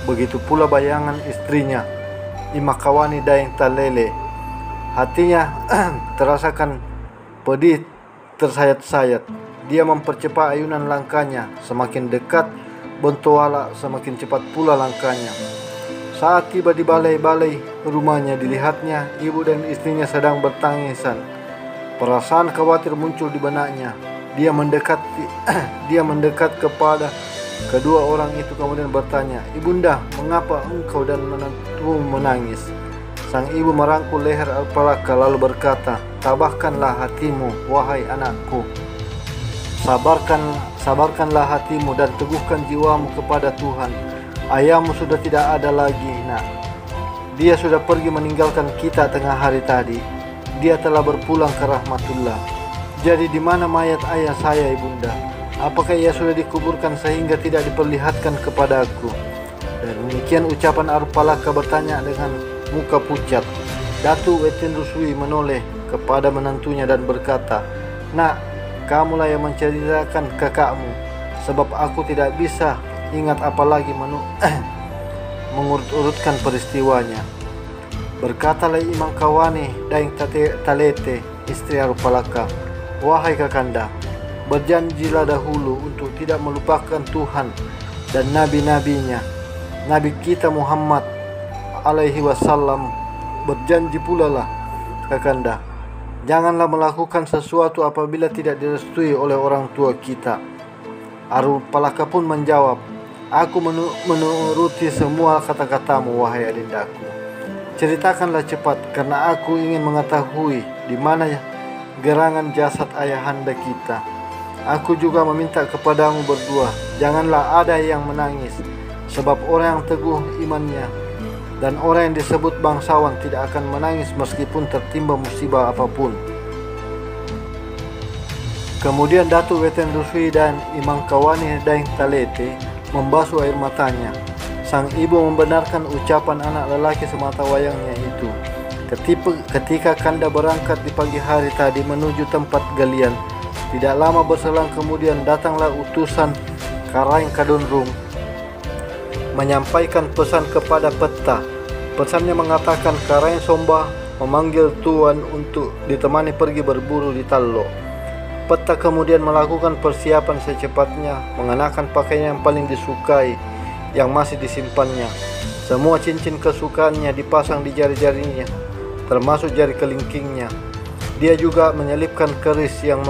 Begitu pula bayangan istrinya, Imakawani Daeng Talele. Hatinya terasakan pedih tersayat-sayat. Dia mempercepat ayunan langkahnya. Semakin dekat Bontoala, semakin cepat pula langkahnya. Saat tiba di balai-balai rumahnya, dilihatnya ibu dan istrinya sedang bertangisan. Perasaan khawatir muncul di benaknya. Dia mendekat kepada kedua orang itu kemudian bertanya, "Ibunda, mengapa engkau dan menantumu menangis?" Sang ibu merangkul leher Arupalaka lalu berkata, "Tabahkanlah hatimu, wahai anakku. Sabarkanlah hatimu dan teguhkan jiwamu kepada Tuhan. Ayahmu sudah tidak ada lagi, nak. Dia sudah pergi meninggalkan kita tengah hari tadi. Dia telah berpulang ke rahmatullah. Jadi di mana mayat ayah saya, ibunda? Apakah ia sudah dikuburkan sehingga tidak diperlihatkan kepada aku?" Dan demikian ucapan Arupalaka bertanya dengan muka pucat. Datu Weten Rusui menoleh kepada menantunya dan berkata, "Nak, kamulah yang menceritakan kakakmu, sebab aku tidak bisa ingat apalagi mengurut-urutkan peristiwanya." Berkatalah Imangkawani Daeng Talete, istri Arupalaka, "Wahai kakanda, berjanjilah dahulu untuk tidak melupakan Tuhan dan nabi-nabinya. Nabi kita Muhammad alaihi wasallam berjanji pula lah, kakanda, janganlah melakukan sesuatu apabila tidak direstui oleh orang tua kita." Arupalaka pun menjawab, "Aku menuruti semua kata-katamu, wahai adindaku. Ceritakanlah cepat, karena aku ingin mengetahui di mana gerangan jasad ayahanda kita. Aku juga meminta kepadamu berdua, janganlah ada yang menangis, sebab orang yang teguh imannya dan orang yang disebut bangsawan tidak akan menangis meskipun tertimpa musibah apapun." Kemudian Datuk Weten Rusui dan Imangkawani Daeng Talete membasuh air matanya. Sang ibu membenarkan ucapan anak lelaki semata wayangnya itu. Ketika Kanda berangkat di pagi hari tadi menuju tempat galian, tidak lama berselang kemudian datanglah utusan Karaeng Kadonrung menyampaikan pesan kepada Peta. Pesannya mengatakan Karaeng Somba memanggil Tuan untuk ditemani pergi berburu di Tallo. Peta kemudian melakukan persiapan secepatnya, mengenakan pakaian yang paling disukai yang masih disimpannya. Semua cincin kesukaannya dipasang di jari-jarinya, termasuk jari kelingkingnya. Dia juga menyelipkan keris yang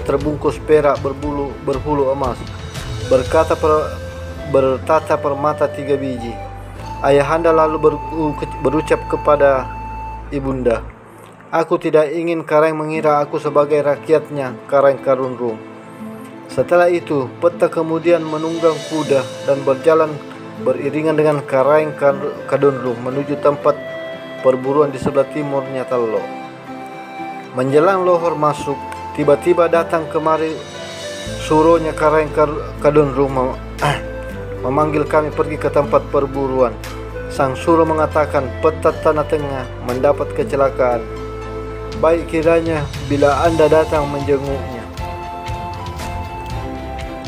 terbungkus perak berhulu emas, bertata permata 3 biji. Ayahanda lalu berucap kepada ibunda, "Aku tidak ingin Karaeng mengira aku sebagai rakyatnya Karaeng Kadunrung." Setelah itu, Peta kemudian menunggang kuda dan berjalan beriringan dengan Karaeng Kadunrung menuju tempat perburuan di sebelah timurnya Tallo. Menjelang lohor masuk, tiba-tiba datang kemari suruhnya Karaeng Kadunrung memanggil kami pergi ke tempat perburuan. Sang suruh mengatakan Peta Tanah Tengah mendapat kecelakaan. Baik kiranya bila Anda datang menjenguknya.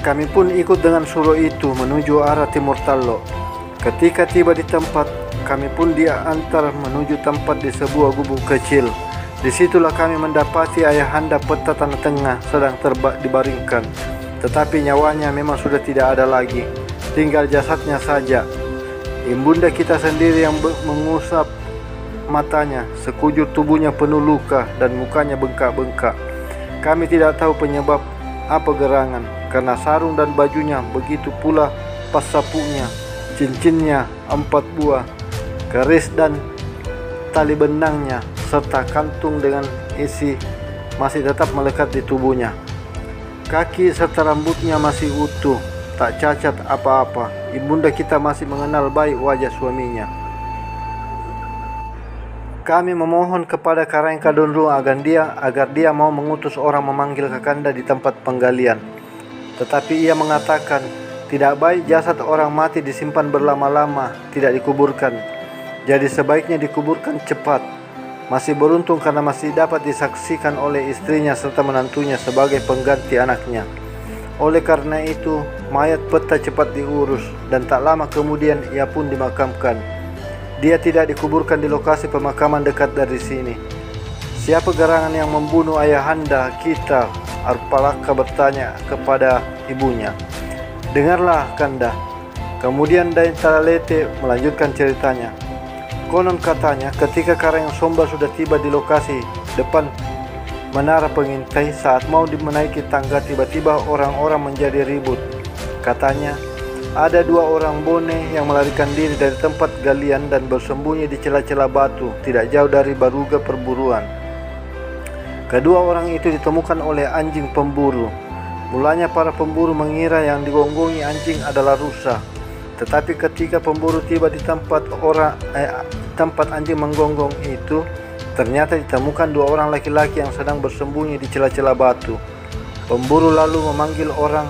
Kami pun ikut dengan suruh itu menuju arah timur Tallo. Ketika tiba di tempat, kami pun diantar menuju tempat di sebuah gubuk kecil. Disitulah kami mendapati ayahanda Peta Tanah Tengah sedang dibaringkan, tetapi nyawanya memang sudah tidak ada lagi, tinggal jasadnya saja. Ibunda kita sendiri yang mengusap matanya, sekujur tubuhnya penuh luka dan mukanya bengkak-bengkak. Kami tidak tahu penyebab apa gerangan, karena sarung dan bajunya, begitu pula pas sapunya, cincinnya 4 buah, keris dan tali benangnya, serta kantung dengan isi masih tetap melekat di tubuhnya. Kaki serta rambutnya masih utuh, tak cacat apa-apa. Ibunda kita masih mengenal baik wajah suaminya. Kami memohon kepada Karaeng Kadunrung agar dia mau mengutus orang memanggil Kakanda di tempat penggalian. Tetapi ia mengatakan tidak baik jasad orang mati disimpan berlama-lama, tidak dikuburkan. Jadi sebaiknya dikuburkan cepat. Masih beruntung karena masih dapat disaksikan oleh istrinya serta menantunya sebagai pengganti anaknya. Oleh karena itu, mayat Peta cepat diurus dan tak lama kemudian ia pun dimakamkan. Dia tidak dikuburkan di lokasi pemakaman dekat dari sini. Siapa gerangan yang membunuh ayahanda kita? Arpalaka bertanya kepada ibunya. Dengarlah Kanda. Kemudian Dain Talalete melanjutkan ceritanya. Konon katanya ketika Karaeng Somba sudah tiba di lokasi depan menara pengintai, saat mau menaiki tangga, tiba-tiba orang-orang menjadi ribut. Katanya ada 2 orang bone yang melarikan diri dari tempat galian dan bersembunyi di celah-celah batu tidak jauh dari baruga perburuan. Kedua orang itu ditemukan oleh anjing pemburu. Mulanya para pemburu mengira yang digonggongi anjing adalah rusa, tetapi ketika pemburu tiba di tempat anjing menggonggong itu, ternyata ditemukan 2 orang laki-laki yang sedang bersembunyi di celah-celah batu. Pemburu lalu memanggil orang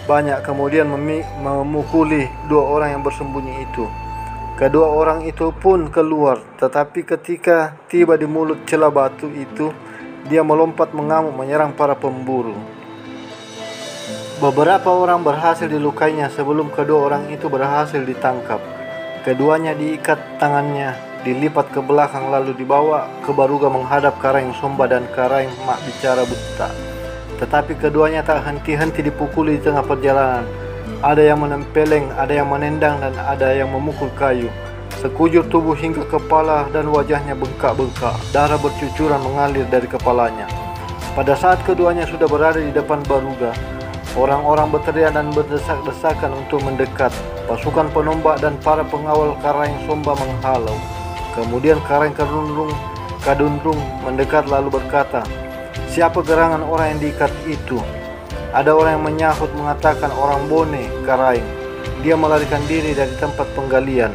banyak, kemudian memukuli 2 orang yang bersembunyi itu. Kedua orang itu pun keluar, tetapi ketika tiba di mulut celah batu itu, dia melompat mengamuk menyerang para pemburu. Beberapa orang berhasil dilukainya sebelum kedua orang itu berhasil ditangkap. Keduanya diikat tangannya, dilipat ke belakang lalu dibawa ke baruga menghadap Karaeng Somba dan Karaeng Mak Bicara Buta. Tetapi keduanya tak henti-henti dipukuli di tengah perjalanan. Ada yang menempeleng, ada yang menendang, dan ada yang memukul kayu. Sekujur tubuh hingga kepala dan wajahnya bengkak-bengkak. Darah bercucuran mengalir dari kepalanya. Pada saat keduanya sudah berada di depan baruga, orang-orang berteriak dan berdesak-desakan untuk mendekat. Pasukan penombak dan para pengawal Karaeng Somba menghalau. Kemudian Karaeng Kadunrung mendekat lalu berkata, "Siapa gerangan orang yang diikat itu?" Ada orang yang menyahut mengatakan, "Orang bone Karaeng. Dia melarikan diri dari tempat penggalian."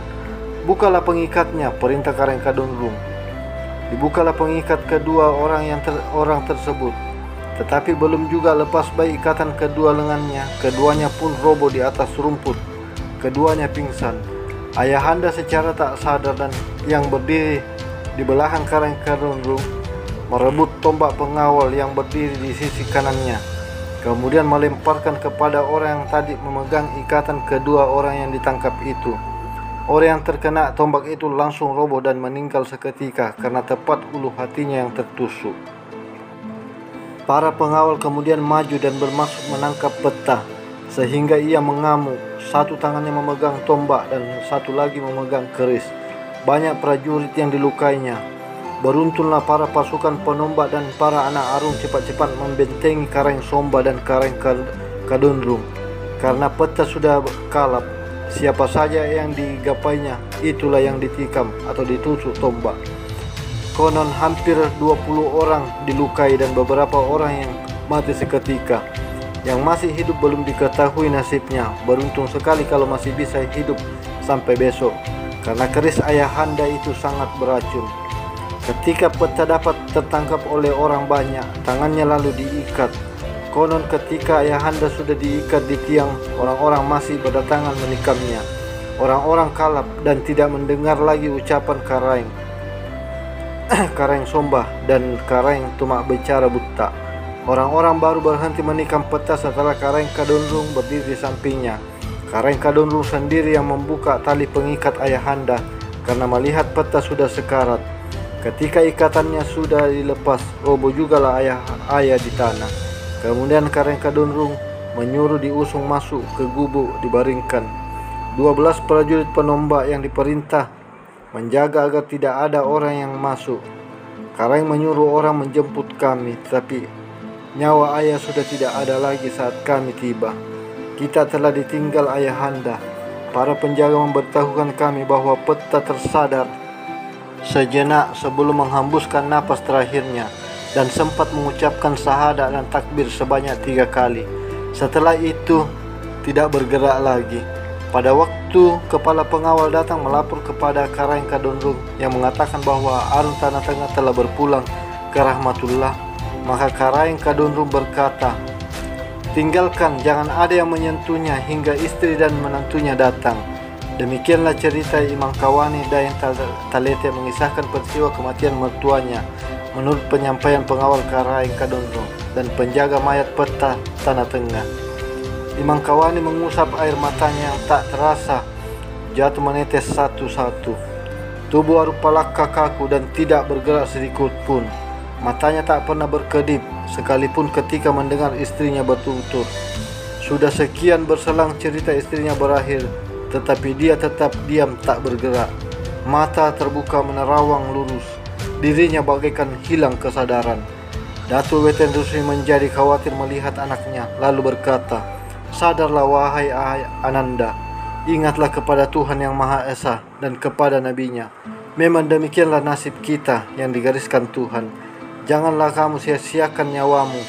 "Bukalah pengikatnya," perintah Karaeng Kadunrung. Dibukalah pengikat kedua orang tersebut. Tetapi belum juga lepas baik ikatan kedua lengannya, keduanya pun roboh di atas rumput. Keduanya pingsan. Ayahanda secara tak sadar dan yang berdiri di belakang Karaeng Kadunrung merebut tombak pengawal yang berdiri di sisi kanannya, kemudian melemparkan kepada orang yang tadi memegang ikatan kedua orang yang ditangkap itu. Orang yang terkena tombak itu langsung roboh dan meninggal seketika karena tepat ulu hatinya yang tertusuk. Para pengawal kemudian maju dan bermaksud menangkap Peta, sehingga ia mengamuk. Satu tangannya memegang tombak dan satu lagi memegang keris. Banyak prajurit yang dilukainya. Beruntunglah para pasukan penombak dan para anak arung cepat-cepat membentengi Karaeng Somba dan Karaeng Kadunrung. Karena Peta sudah kalap, Siapa saja yang digapainya, itulah yang ditikam atau ditusuk tombak. Konon hampir 20 orang dilukai dan beberapa orang yang mati seketika. Yang masih hidup belum diketahui nasibnya. Beruntung sekali kalau masih bisa hidup sampai besok, karena keris ayahanda itu sangat beracun. Ketika peta dapat tertangkap oleh orang banyak, tangannya lalu diikat. Konon ketika ayahanda sudah diikat di tiang, orang-orang masih berdatangan menikamnya. Orang-orang kalap dan tidak mendengar lagi ucapan Karaeng, Karaeng Sombah dan Karaeng Tumak bicara buta. Orang-orang baru berhenti menikam peta setelah Karaeng Kadunrung berdiri di sampingnya. Karaeng Kadunrung sendiri yang membuka tali pengikat ayahanda karena melihat peta sudah sekarat. Ketika ikatannya sudah dilepas, roboh jugalah ayah di tanah. Kemudian Karaeng Kadunrung menyuruh diusung masuk ke gubuk dibaringkan. 12 prajurit penombak yang diperintah menjaga agar tidak ada orang yang masuk. Karaeng menyuruh orang menjemput kami, tetapi nyawa ayah sudah tidak ada lagi saat kami tiba. Kita telah ditinggal ayahanda. Para penjaga memberitahukan kami bahwa peta tersadar sejenak sebelum menghembuskan napas terakhirnya dan sempat mengucapkan syahadat dan takbir sebanyak 3 kali. Setelah itu tidak bergerak lagi. Pada waktu kepala pengawal datang melapor kepada Karaeng Kadunrung yang mengatakan bahwa Arung Tanah Tengah telah berpulang ke rahmatullah, maka Karaeng Kadunrung berkata, "Tinggalkan, jangan ada yang menyentuhnya hingga istri dan menantunya datang." Demikianlah cerita Imam Kawani Dayang Talete mengisahkan peristiwa kematian mertuanya menurut penyampaian pengawal Karaeng Kadunrung dan penjaga mayat peta Tanah Tengah. Imam Kawani mengusap air matanya yang tak terasa jatuh menetes satu-satu. Tubuh Arupalaka kaku dan tidak bergerak sedikit pun. Matanya tak pernah berkedip sekalipun ketika mendengar istrinya bertutur. Sudah sekian berselang cerita istrinya berakhir, tetapi dia tetap diam tak bergerak. Mata terbuka menerawang lurus. Dirinya bagaikan hilang kesadaran. Datuk Weten Rusmi menjadi khawatir melihat anaknya, lalu berkata, "Sadarlah wahai Ananda, ingatlah kepada Tuhan yang Maha Esa dan kepada Nabi-Nya. Memang demikianlah nasib kita yang digariskan Tuhan. Janganlah kamu sia-siakan nyawamu.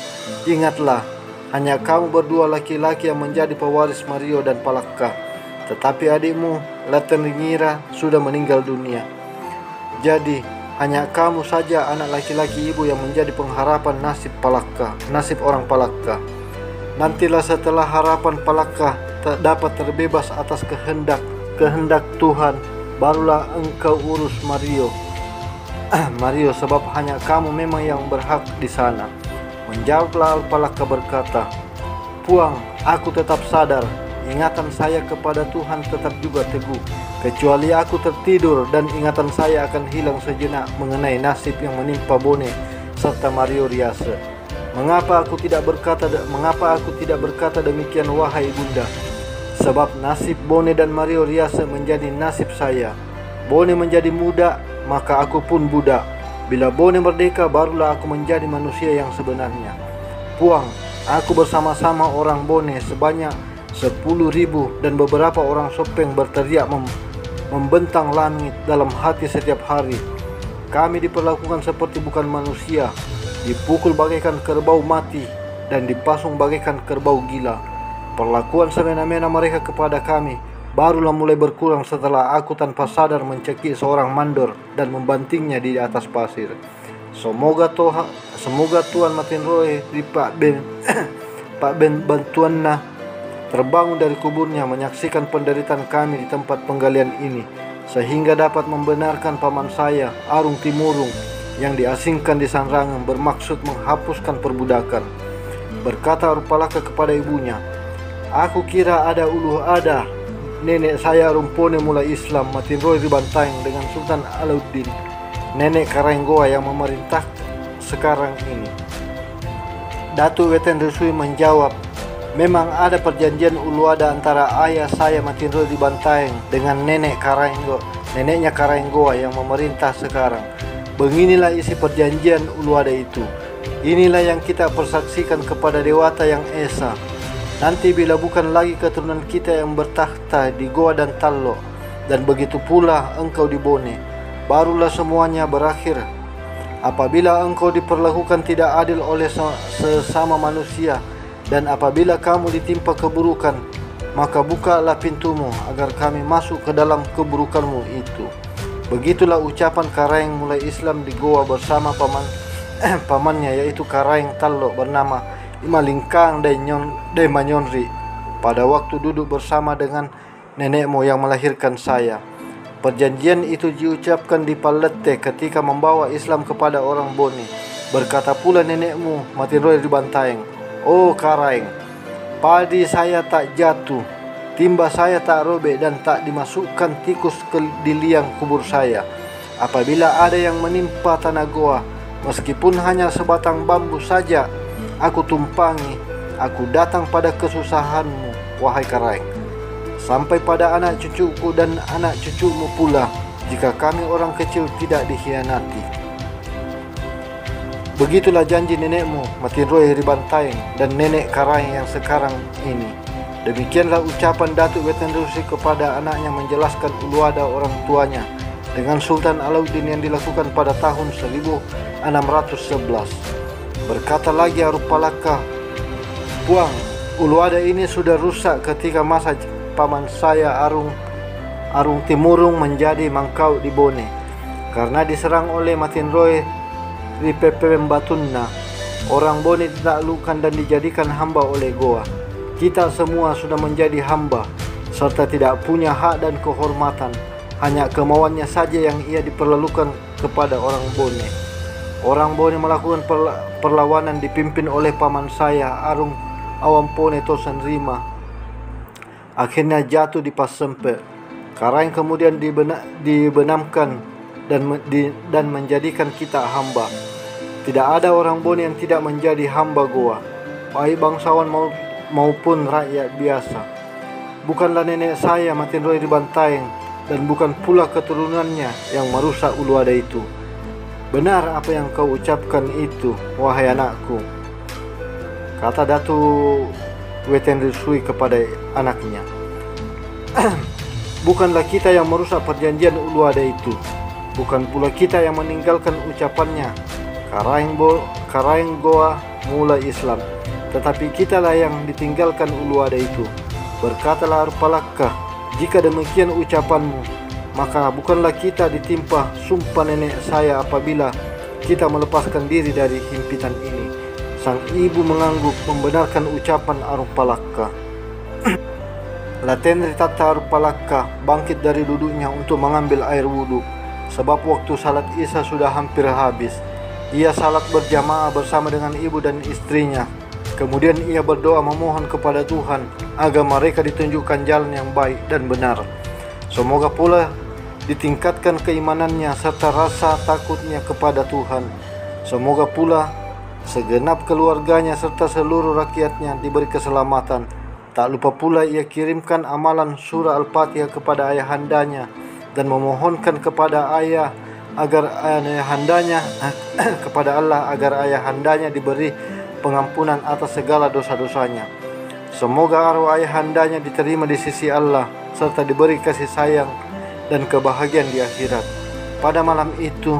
Ingatlah, hanya kamu berdua laki-laki yang menjadi pewaris Mario dan Palaka. Tetapi adikmu, Leten Ringira, sudah meninggal dunia. Jadi hanya kamu saja anak laki-laki ibu yang menjadi pengharapan nasib Palaka, nasib orang Palaka. Nantilah setelah harapan Palaka dapat terbebas atas kehendak Tuhan, barulah engkau urus Mario. Mario, sebab hanya kamu memang yang berhak di sana." Menjawablah Palaka berkata, "Puang, aku tetap sadar. Ingatan saya kepada Tuhan tetap juga teguh. Kecuali aku tertidur dan ingatan saya akan hilang sejenak mengenai nasib yang menimpa Bone serta Mario Riase. Mengapa aku tidak berkata demikian wahai Bunda? Sebab nasib Bone dan Mario Riase menjadi nasib saya. Bone menjadi muda, maka aku pun budak. Bila Bone merdeka, barulah aku menjadi manusia yang sebenarnya. Puang, aku bersama-sama orang Bone sebanyak 10.000 dan beberapa orang Sopeng berteriak membentang langit dalam hati setiap hari. Kami diperlakukan seperti bukan manusia, dipukul bagaikan kerbau mati dan dipasung bagaikan kerbau gila. Perlakuan semena-mena mereka kepada kami barulah mulai berkurang setelah aku tanpa sadar mencekik seorang mandor dan membantingnya di atas pasir. Semoga Tuan Matin Roy di Pak Ben bantuanna terbangun dari kuburnya menyaksikan penderitaan kami di tempat penggalian ini, sehingga dapat membenarkan paman saya, Arung Timurung, yang diasingkan di Sanrangan bermaksud menghapuskan perbudakan." Berkata Arupalaka kepada ibunya, "Aku kira ada ulu ada. Nenek saya Rumpone mulai Islam Matin Roy Ribantang dengan Sultan Alauddin, nenek Karanggoa yang memerintah sekarang ini." Datuk Weten Rusui menjawab, "Memang ada perjanjian uluada antara ayah saya Matin Roy Ribantang dengan neneknya Karanggoa yang memerintah sekarang. Beginilah isi perjanjian uluada itu. Inilah yang kita persaksikan kepada Dewata yang Esa. Nanti bila bukan lagi keturunan kita yang bertakhta di Goa dan Tallo, dan begitu pula engkau di Bone, barulah semuanya berakhir. Apabila engkau diperlakukan tidak adil oleh sesama manusia, dan apabila kamu ditimpa keburukan, maka bukalah pintumu agar kami masuk ke dalam keburukanmu itu. Begitulah ucapan Karaeng mulai Islam di Goa bersama pamannya, yaitu Karaeng Tallo bernama Imalingkang dan Manyonri, pada waktu duduk bersama dengan nenekmu yang melahirkan saya. Perjanjian itu diucapkan di Palette ketika membawa Islam kepada orang Bone. Berkata pula nenekmu Matinroi Ribantaeng, "Oh Karaeng, padi saya tak jatuh, timba saya tak robek, dan tak dimasukkan tikus di liang kubur saya. Apabila ada yang menimpa tanah Goa, meskipun hanya sebatang bambu saja, aku tumpangi. Aku datang pada kesusahanmu, wahai Karaeng, sampai pada anak cucuku dan anak cucumu pula, jika kami orang kecil tidak dikhianati." Begitulah janji nenekmu Matinroi Ribantaeng dan nenek Karaeng yang sekarang ini. Demikianlah ucapan Datuk Wetenrusi kepada anaknya menjelaskan uluada orang tuanya dengan Sultan Alauddin yang dilakukan pada tahun 1611. Berkata lagi Arupalaka, "Puang, uluada ini sudah rusak ketika masa paman saya Arung Timurung menjadi mangkau di Bone, karena diserang oleh Matinroi Ripepembatunna. Orang Bone ditaklukkan dan dijadikan hamba oleh Goa. Kita semua sudah menjadi hamba, serta tidak punya hak dan kehormatan. Hanya kemauannya saja yang ia diperlakukan kepada orang Bone. Orang Bone melakukan perlawanan dipimpin oleh paman saya Arung Awampone Tosanrima. Akhirnya jatuh di Pasempe. Karaeng kemudian dibenamkan dan menjadikan kita hamba. Tidak ada orang Bone yang tidak menjadi hamba Goa, baik bangsawan maupun rakyat biasa. Bukanlah nenek saya Matinroi Ribantaeng dan bukan pula keturunannya yang merusak uluada itu. Benar apa yang kau ucapkan itu, wahai anakku," kata Datu Wetenrusi kepada anaknya. "Bukanlah kita yang merusak perjanjian uluada itu. Bukan pula kita yang meninggalkan ucapannya. Karaeng Goa mulai Islam, tetapi kitalah yang ditinggalkan uluada itu." Berkatalah Arupalaka, "Jika demikian ucapanmu, maka bukanlah kita ditimpa sumpah nenek saya apabila kita melepaskan diri dari himpitan ini." Sang ibu mengangguk membenarkan ucapan Arupalaka. Latenri Tata Arupalaka bangkit dari duduknya untuk mengambil air wudhu, sebab waktu salat Isya sudah hampir habis. Ia salat berjamaah bersama dengan ibu dan istrinya. Kemudian ia berdoa memohon kepada Tuhan agar mereka ditunjukkan jalan yang baik dan benar. Semoga pula ditingkatkan keimanannya serta rasa takutnya kepada Tuhan. Semoga pula segenap keluarganya serta seluruh rakyatnya diberi keselamatan. Tak lupa pula ia kirimkan amalan surah Al-Fatihah kepada ayahandanya dan memohonkan kepada kepada Allah agar ayahandanya diberi pengampunan atas segala dosa-dosanya. Semoga arwah ayahandanya diterima di sisi Allah serta diberi kasih sayang dan kebahagiaan di akhirat. Pada malam itu,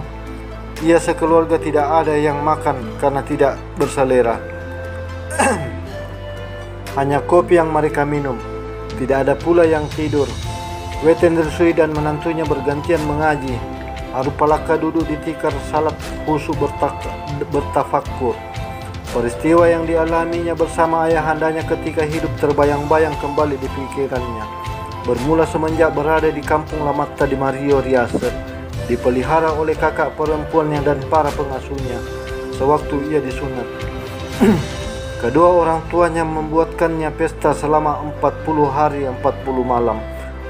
ia sekeluarga tidak ada yang makan karena tidak berselera. Hanya kopi yang mereka minum. Tidak ada pula yang tidur. Wetenrusi dan menantunya bergantian mengaji. Arupalaka duduk di tikar salat khusyuk bertafakur. Peristiwa yang dialaminya bersama ayahandanya ketika hidup terbayang-bayang kembali di pikirannya. Bermula semenjak berada di kampung Lamatta di Mario Riase, dipelihara oleh kakak perempuannya dan para pengasuhnya sewaktu ia disunat. Kedua orang tuanya membuatkannya pesta selama 40 hari 40 malam.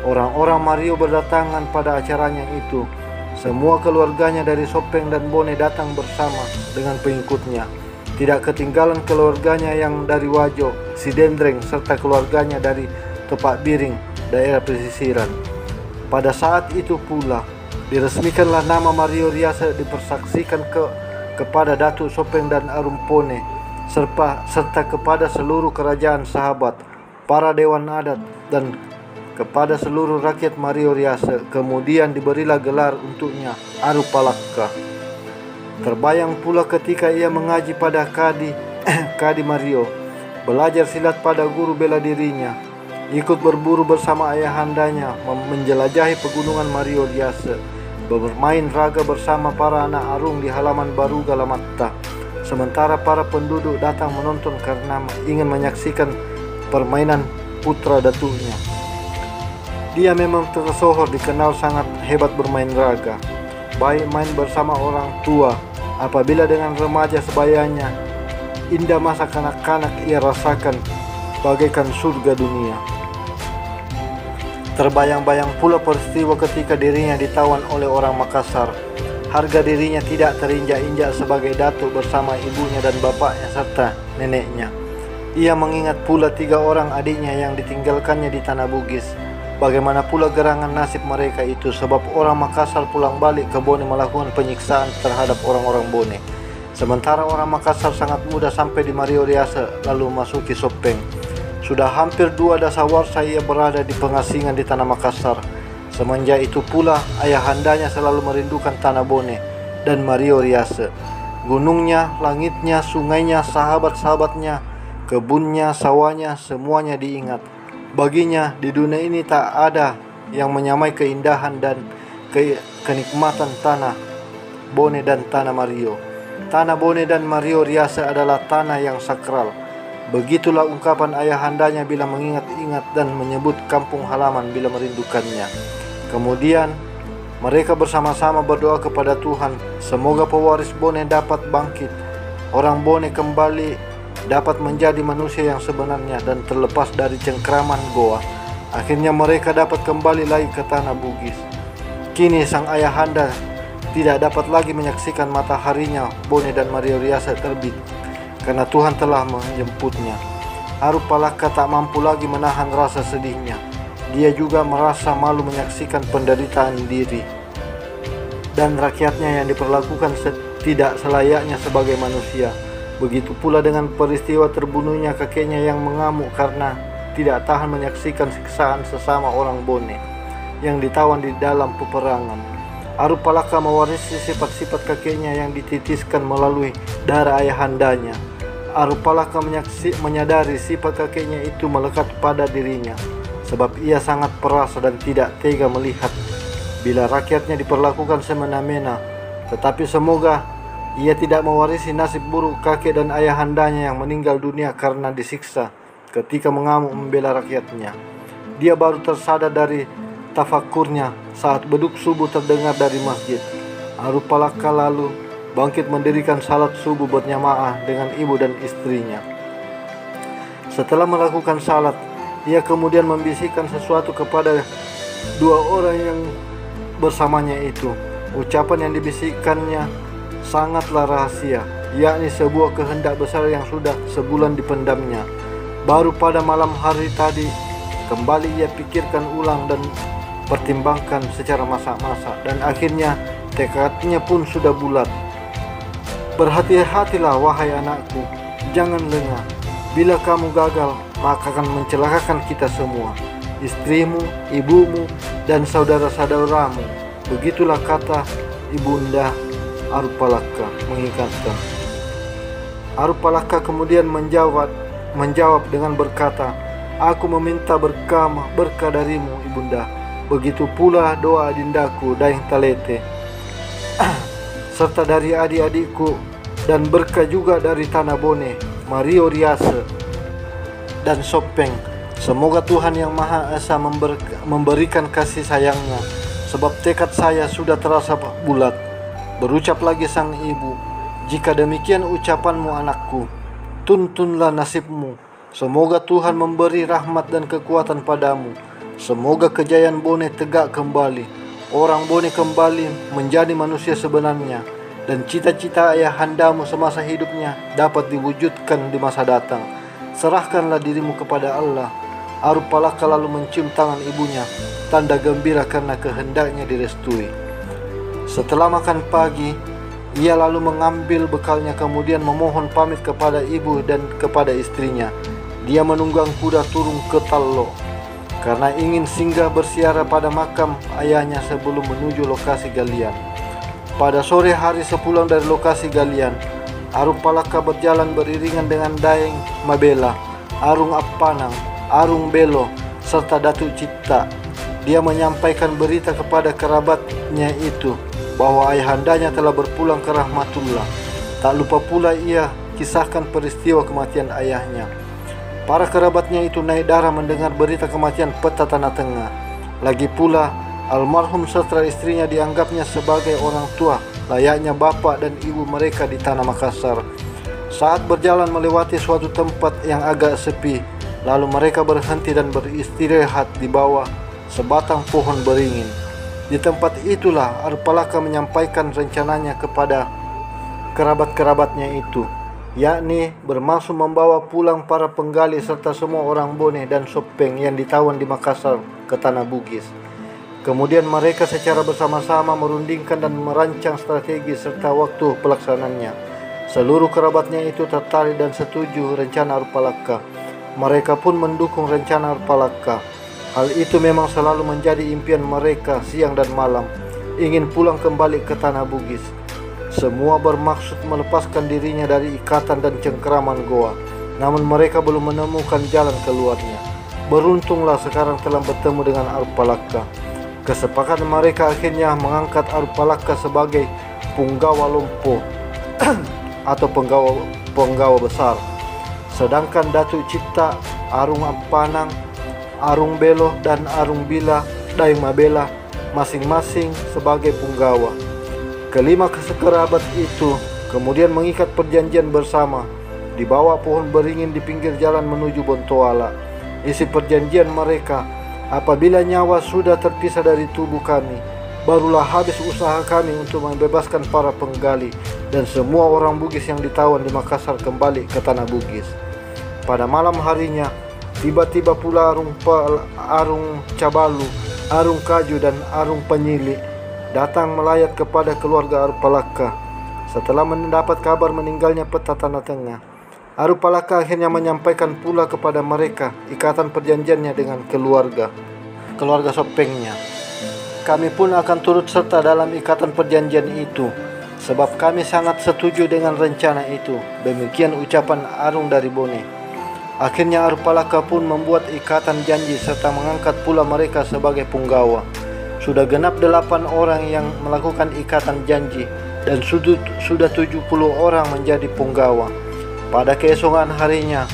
Orang-orang Mario berdatangan pada acaranya itu. Semua keluarganya dari Sopeng dan Bone datang bersama dengan pengikutnya. Tidak ketinggalan keluarganya yang dari Wajo, Sidendreng, serta keluarganya dari Tepak Biring, daerah pesisiran. Pada saat itu pula, diresmikanlah nama Mario Riase dipersaksikan kepada Datuk Sopeng dan Arumpone serta kepada seluruh kerajaan sahabat, para dewan adat, dan kepada seluruh rakyat Marioriase. Kemudian diberilah gelar untuknya Arupalakka. Terbayang pula ketika ia mengaji pada Kadi Mario, belajar silat pada guru bela dirinya, ikut berburu bersama ayahandanya, menjelajahi pegunungan Marioriase, bermain raga bersama para anak arung di halaman baru Galamatta. Sementara para penduduk datang menonton karena ingin menyaksikan permainan putra datuknya. Dia memang tersohor dikenal sangat hebat bermain raga, baik main bersama orang tua, apabila dengan remaja sebayanya. Indah masa kanak-kanak ia rasakan bagaikan surga dunia. Terbayang-bayang pula peristiwa ketika dirinya ditawan oleh orang Makassar. Harga dirinya tidak terinjak-injak sebagai datuk bersama ibunya dan bapaknya serta neneknya. Ia mengingat pula 3 orang adiknya yang ditinggalkannya di Tanah Bugis. Bagaimana pula gerangan nasib mereka itu, sebab orang Makassar pulang balik ke Bone melakukan penyiksaan terhadap orang-orang Bone. Sementara orang Makassar sangat mudah sampai di Marioriase lalu masuki Sopeng. Sudah hampir 2 dasawarsa ia berada di pengasingan di Tanah Makassar. Semenjak itu pula ayahandanya selalu merindukan Tanah Bone dan Marioriase. Gunungnya, langitnya, sungainya, sahabat-sahabatnya, kebunnya, sawahnya, semuanya diingat. Baginya di dunia ini tak ada yang menyamai keindahan dan kenikmatan Tanah Bone dan Tanah Mario. Tanah Bone dan Marioriase adalah tanah yang sakral. Begitulah ungkapan ayahandanya bila mengingat-ingat dan menyebut kampung halaman bila merindukannya. Kemudian mereka bersama-sama berdoa kepada Tuhan, semoga pewaris Bone dapat bangkit, orang Bone kembali dapat menjadi manusia yang sebenarnya dan terlepas dari cengkraman goa. Akhirnya mereka dapat kembali lagi ke Tanah Bugis. Kini sang ayahanda tidak dapat lagi menyaksikan mataharinya Bone dan Marioriase terbit, karena Tuhan telah menjemputnya. Arupalakka tak mampu lagi menahan rasa sedihnya. Dia juga merasa malu menyaksikan penderitaan diri dan rakyatnya yang diperlakukan tidak selayaknya sebagai manusia. Begitu pula dengan peristiwa terbunuhnya kakeknya yang mengamuk karena tidak tahan menyaksikan siksaan sesama orang Bone yang ditawan di dalam peperangan. Arupalakka mewarisi sifat-sifat kakeknya yang dititiskan melalui darah ayahandanya. Arupalakka menyadari sifat kakeknya itu melekat pada dirinya, sebab ia sangat perasa dan tidak tega melihat bila rakyatnya diperlakukan semena-mena. Tetapi semoga ia tidak mewarisi nasib buruk kakek dan ayahandanya yang meninggal dunia karena disiksa ketika mengamuk membela rakyatnya. Dia baru tersadar dari tafakurnya saat beduk subuh terdengar dari masjid. Arupalakka lalu bangkit mendirikan salat subuh berjamaah dengan ibu dan istrinya. Setelah melakukan salat, ia kemudian membisikkan sesuatu kepada 2 orang yang bersamanya itu. Ucapan yang dibisikkannya sangatlah rahasia, yakni sebuah kehendak besar yang sudah sebulan dipendamnya. Baru pada malam hari tadi kembali ia pikirkan ulang dan pertimbangkan secara masak-masak, dan akhirnya tekadnya pun sudah bulat. Berhati-hatilah wahai anakku, jangan lengah. Bila kamu gagal, maka akan mencelakakan kita semua, istrimu, ibumu, dan saudara-saudaramu. Begitulah kata ibunda Arupalakka mengingatkan. Arupalakka kemudian menjawab dengan berkata, aku meminta berkah darimu ibunda. Begitu pula doa adindaku Daeng Talete serta dari adik-adikku, dan berkah juga dari Tanah Bone, Marioriase, dan Sopeng. Semoga Tuhan yang Maha Esa memberikan kasih sayangnya, sebab tekad saya sudah terasa bulat. Berucap lagi sang ibu, jika demikian ucapanmu anakku, tuntunlah nasibmu. Semoga Tuhan memberi rahmat dan kekuatan padamu. Semoga kejayaan Bone tegak kembali, orang Bone kembali menjadi manusia sebenarnya, dan cita-cita ayahandamu semasa hidupnya dapat diwujudkan di masa datang. Serahkanlah dirimu kepada Allah. Arupalakka lalu mencium tangan ibunya, tanda gembira karena kehendaknya direstui. Setelah makan pagi, Ia lalu mengambil bekalnya kemudian memohon pamit kepada ibu dan kepada istrinya. Dia menunggang kuda turun ke Tallo karena ingin singgah bersiara pada makam ayahnya sebelum menuju lokasi galian. Pada sore hari sepulang dari lokasi galian, Arupalaka berjalan beriringan dengan Daeng Mabela, Arung Appanang, Arung Belo, serta Datuk Citta. Dia menyampaikan berita kepada kerabatnya itu bahwa ayahandanya telah berpulang ke rahmatullah. Tak lupa pula ia kisahkan peristiwa kematian ayahnya. Para kerabatnya itu naik darah mendengar berita kematian Peta Tanah Tengah. Lagi pula, almarhum serta istrinya dianggapnya sebagai orang tua, layaknya bapak dan ibu mereka di tanah Makassar. Saat berjalan melewati suatu tempat yang agak sepi, lalu mereka berhenti dan beristirahat di bawah sebatang pohon beringin. Di tempat itulah Arupalaka menyampaikan rencananya kepada kerabat-kerabatnya itu, yakni bermaksud membawa pulang para penggali serta semua orang Bone dan Sopeng yang ditawan di Makassar ke Tanah Bugis. Kemudian mereka secara bersama-sama merundingkan dan merancang strategi serta waktu pelaksananya. Seluruh kerabatnya itu tertarik dan setuju rencana Arupalaka. Mereka pun mendukung rencana Arupalaka. Hal itu memang selalu menjadi impian mereka siang dan malam, ingin pulang kembali ke Tanah Bugis. Semua bermaksud melepaskan dirinya dari ikatan dan cengkeraman goa, namun mereka belum menemukan jalan keluarnya. Beruntunglah sekarang telah bertemu dengan Arupalaka. Kesepakatan mereka akhirnya mengangkat Arupalaka sebagai punggawa Lompo atau penggawa besar. Sedangkan Datuk Citta, Arung Appanang, Arung Belo dan Arung Bila Daeng Mabela masing-masing sebagai punggawa. Kelima kerabat itu kemudian mengikat perjanjian bersama di bawah pohon beringin di pinggir jalan menuju Bontoala. Isi perjanjian mereka, apabila nyawa sudah terpisah dari tubuh kami, barulah habis usaha kami untuk membebaskan para penggali dan semua orang Bugis yang ditawan di Makassar kembali ke Tanah Bugis. Pada malam harinya, tiba-tiba pula Arung Cabalu, Arung Kaju dan Arung Penyilik datang melayat kepada keluarga Arupalaka. Setelah mendapat kabar meninggalnya Peta Tanah Tengah, Arupalaka akhirnya menyampaikan pula kepada mereka ikatan perjanjiannya dengan keluarga Sopengnya. Kami pun akan turut serta dalam ikatan perjanjian itu, sebab kami sangat setuju dengan rencana itu. Demikian ucapan Arung dari Bone. Akhirnya Arupalaka pun membuat ikatan janji serta mengangkat pula mereka sebagai punggawa. Sudah genap 8 orang yang melakukan ikatan janji dan sudah 70 orang menjadi punggawa. Pada keesokan harinya,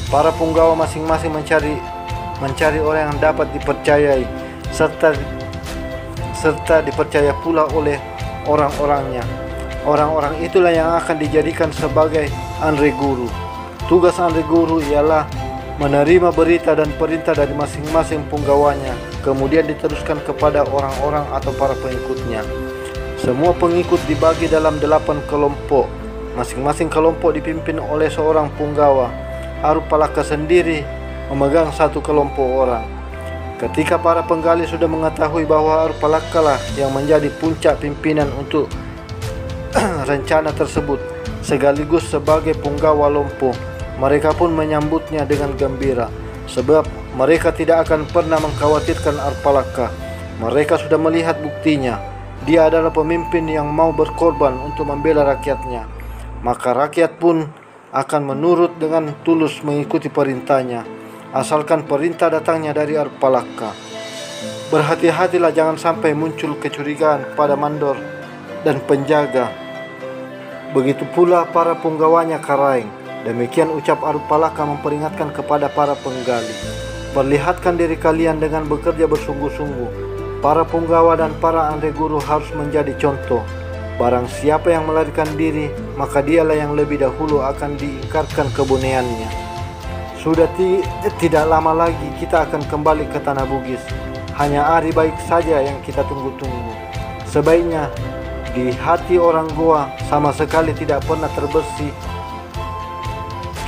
para punggawa masing-masing mencari orang yang dapat dipercayai serta dipercaya pula oleh orang-orangnya. Orang-orang itulah yang akan dijadikan sebagai Andre Guru. Tugas Andre Guru ialah menerima berita dan perintah dari masing-masing punggawanya, kemudian diteruskan kepada orang-orang atau para pengikutnya. Semua pengikut dibagi dalam 8 kelompok. Masing-masing kelompok dipimpin oleh seorang punggawa. Arupalaka sendiri memegang satu kelompok orang. Ketika para penggali sudah mengetahui bahwa Arupalaka lah yang menjadi puncak pimpinan untuk rencana tersebut, sekaligus sebagai punggawa Lompo, mereka pun menyambutnya dengan gembira, sebab mereka tidak akan pernah mengkhawatirkan Arupalaka. Mereka sudah melihat buktinya. Dia adalah pemimpin yang mau berkorban untuk membela rakyatnya. Maka rakyat pun akan menurut dengan tulus mengikuti perintahnya, asalkan perintah datangnya dari Arupalaka. Berhati-hatilah jangan sampai muncul kecurigaan pada mandor dan penjaga. Begitu pula para punggawanya Karaeng. Demikian ucap Arupalaka memperingatkan kepada para penggali. Perlihatkan diri kalian dengan bekerja bersungguh-sungguh. Para punggawa dan para Andre Guru harus menjadi contoh. Barang siapa yang melarikan diri, maka dialah yang lebih dahulu akan diingkarkan kebonehannya. Sudah tidak lama lagi kita akan kembali ke Tanah Bugis. Hanya hari baik saja yang kita tunggu-tunggu. Sebaiknya di hati orang Goa sama sekali tidak pernah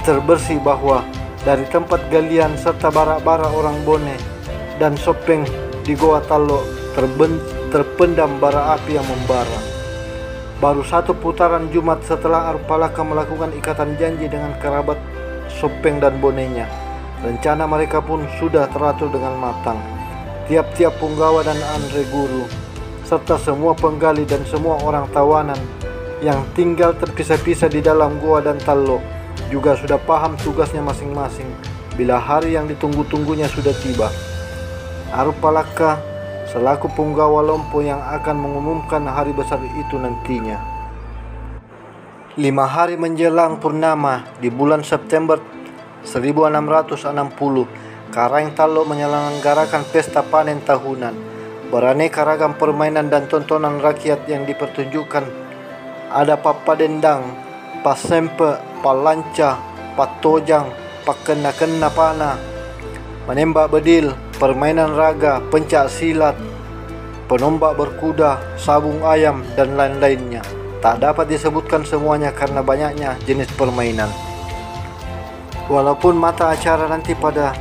terbersih bahwa dari tempat galian serta bara-bara orang Bone dan Sopeng di Goa Tallo terpendam bara api yang membara. Baru satu putaran Jumat setelah Arupalaka melakukan ikatan janji dengan kerabat Sopeng dan Bonenya, rencana mereka pun sudah teratur dengan matang. Tiap-tiap punggawa dan Andre Guru, serta semua penggali dan semua orang tawanan yang tinggal terpisah-pisah di dalam gua dan tallo juga sudah paham tugasnya masing-masing bila hari yang ditunggu-tunggunya sudah tiba. Arupalaka selaku punggawa Lompo yang akan mengumumkan hari besar itu nantinya. 5 hari menjelang purnama di bulan September 1660, Karaeng Tallo menyelenggarakan pesta panen tahunan. Beraneka ragam permainan dan tontonan rakyat yang dipertunjukkan. Ada papadendang, pasempe, palanca, patojang, pakena-kena panah, menembak bedil, permainan raga, pencak silat, penombak berkuda, sabung ayam, dan lain-lainnya. Tak dapat disebutkan semuanya karena banyaknya jenis permainan. Walaupun mata acara nanti pada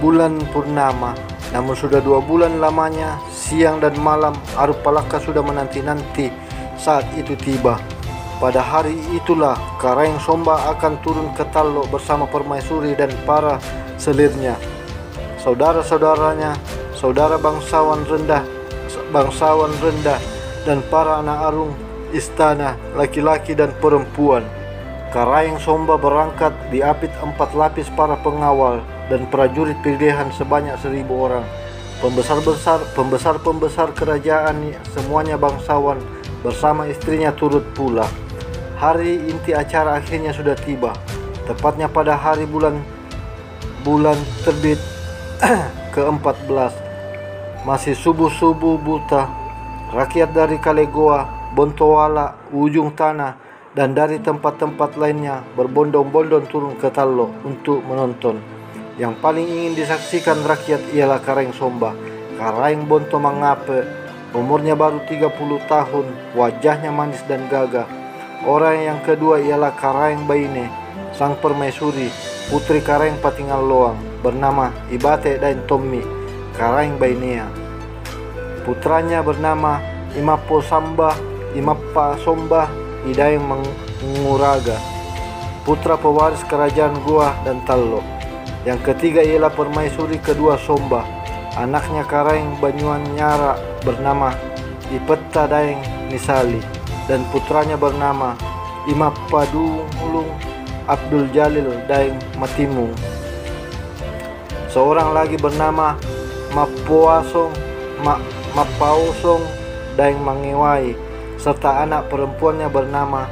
bulan purnama, namun sudah 2 bulan lamanya, siang dan malam Arupalaka sudah menanti-nanti saat itu tiba. Pada hari itulah Karaeng Somba akan turun ke Tallo bersama permaisuri dan para selirnya, saudara-saudaranya, saudara bangsawan rendah, dan para anak arung istana, laki-laki dan perempuan. Karaeng Somba berangkat diapit 4 lapis para pengawal dan prajurit pilihan sebanyak 1.000 orang. Pembesar kerajaan semuanya bangsawan bersama istrinya turut pula. Hari inti acara akhirnya sudah tiba, tepatnya pada hari bulan terbit ke-14. Masih subuh-subuh buta, rakyat dari Kalegoa, Bontoala, ujung tanah, dan dari tempat-tempat lainnya berbondong-bondong turun ke Tallo untuk menonton. Yang paling ingin disaksikan rakyat ialah Karaeng Somba, Karaeng Bonto Mangape. Umurnya baru 30 tahun, wajahnya manis dan gagah. Orang yang kedua ialah Karaeng Baine, sang permaisuri, putri Karaeng Patingal Loang, bernama Ibate Dain Tommi Karaeng Bainea. Putranya bernama Imappa Somba Idaeng Menguraga, putra pewaris kerajaan Goa dan Tallo. Yang ketiga ialah permaisuri kedua Somba, anaknya Karaeng Banyuan Nyara bernama Ipetta Daeng Nisali, dan putranya bernama Imappa Dulung Abdul Jalil Daeng Matimung. Seorang lagi bernama Mapaosong Daeng Mangewai, serta anak perempuannya bernama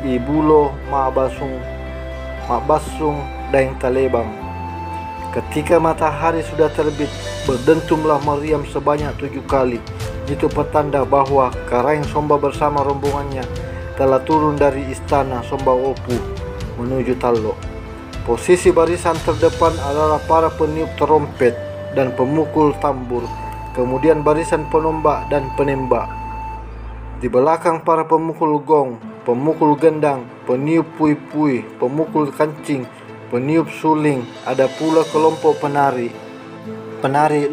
Ibulo Mabasung Daeng Talebang. Ketika matahari sudah terbit, berdentumlah meriam sebanyak 7 kali. Itu petanda bahwa Karaeng Somba bersama rombongannya telah turun dari istana Somba Opu menuju Tallo. Posisi barisan terdepan adalah para peniup trompet dan pemukul tambur, kemudian barisan penombak dan penembak. Di belakang para pemukul gong, pemukul gendang, peniup pui-pui, pemukul kancing, peniup suling, ada pula kelompok penari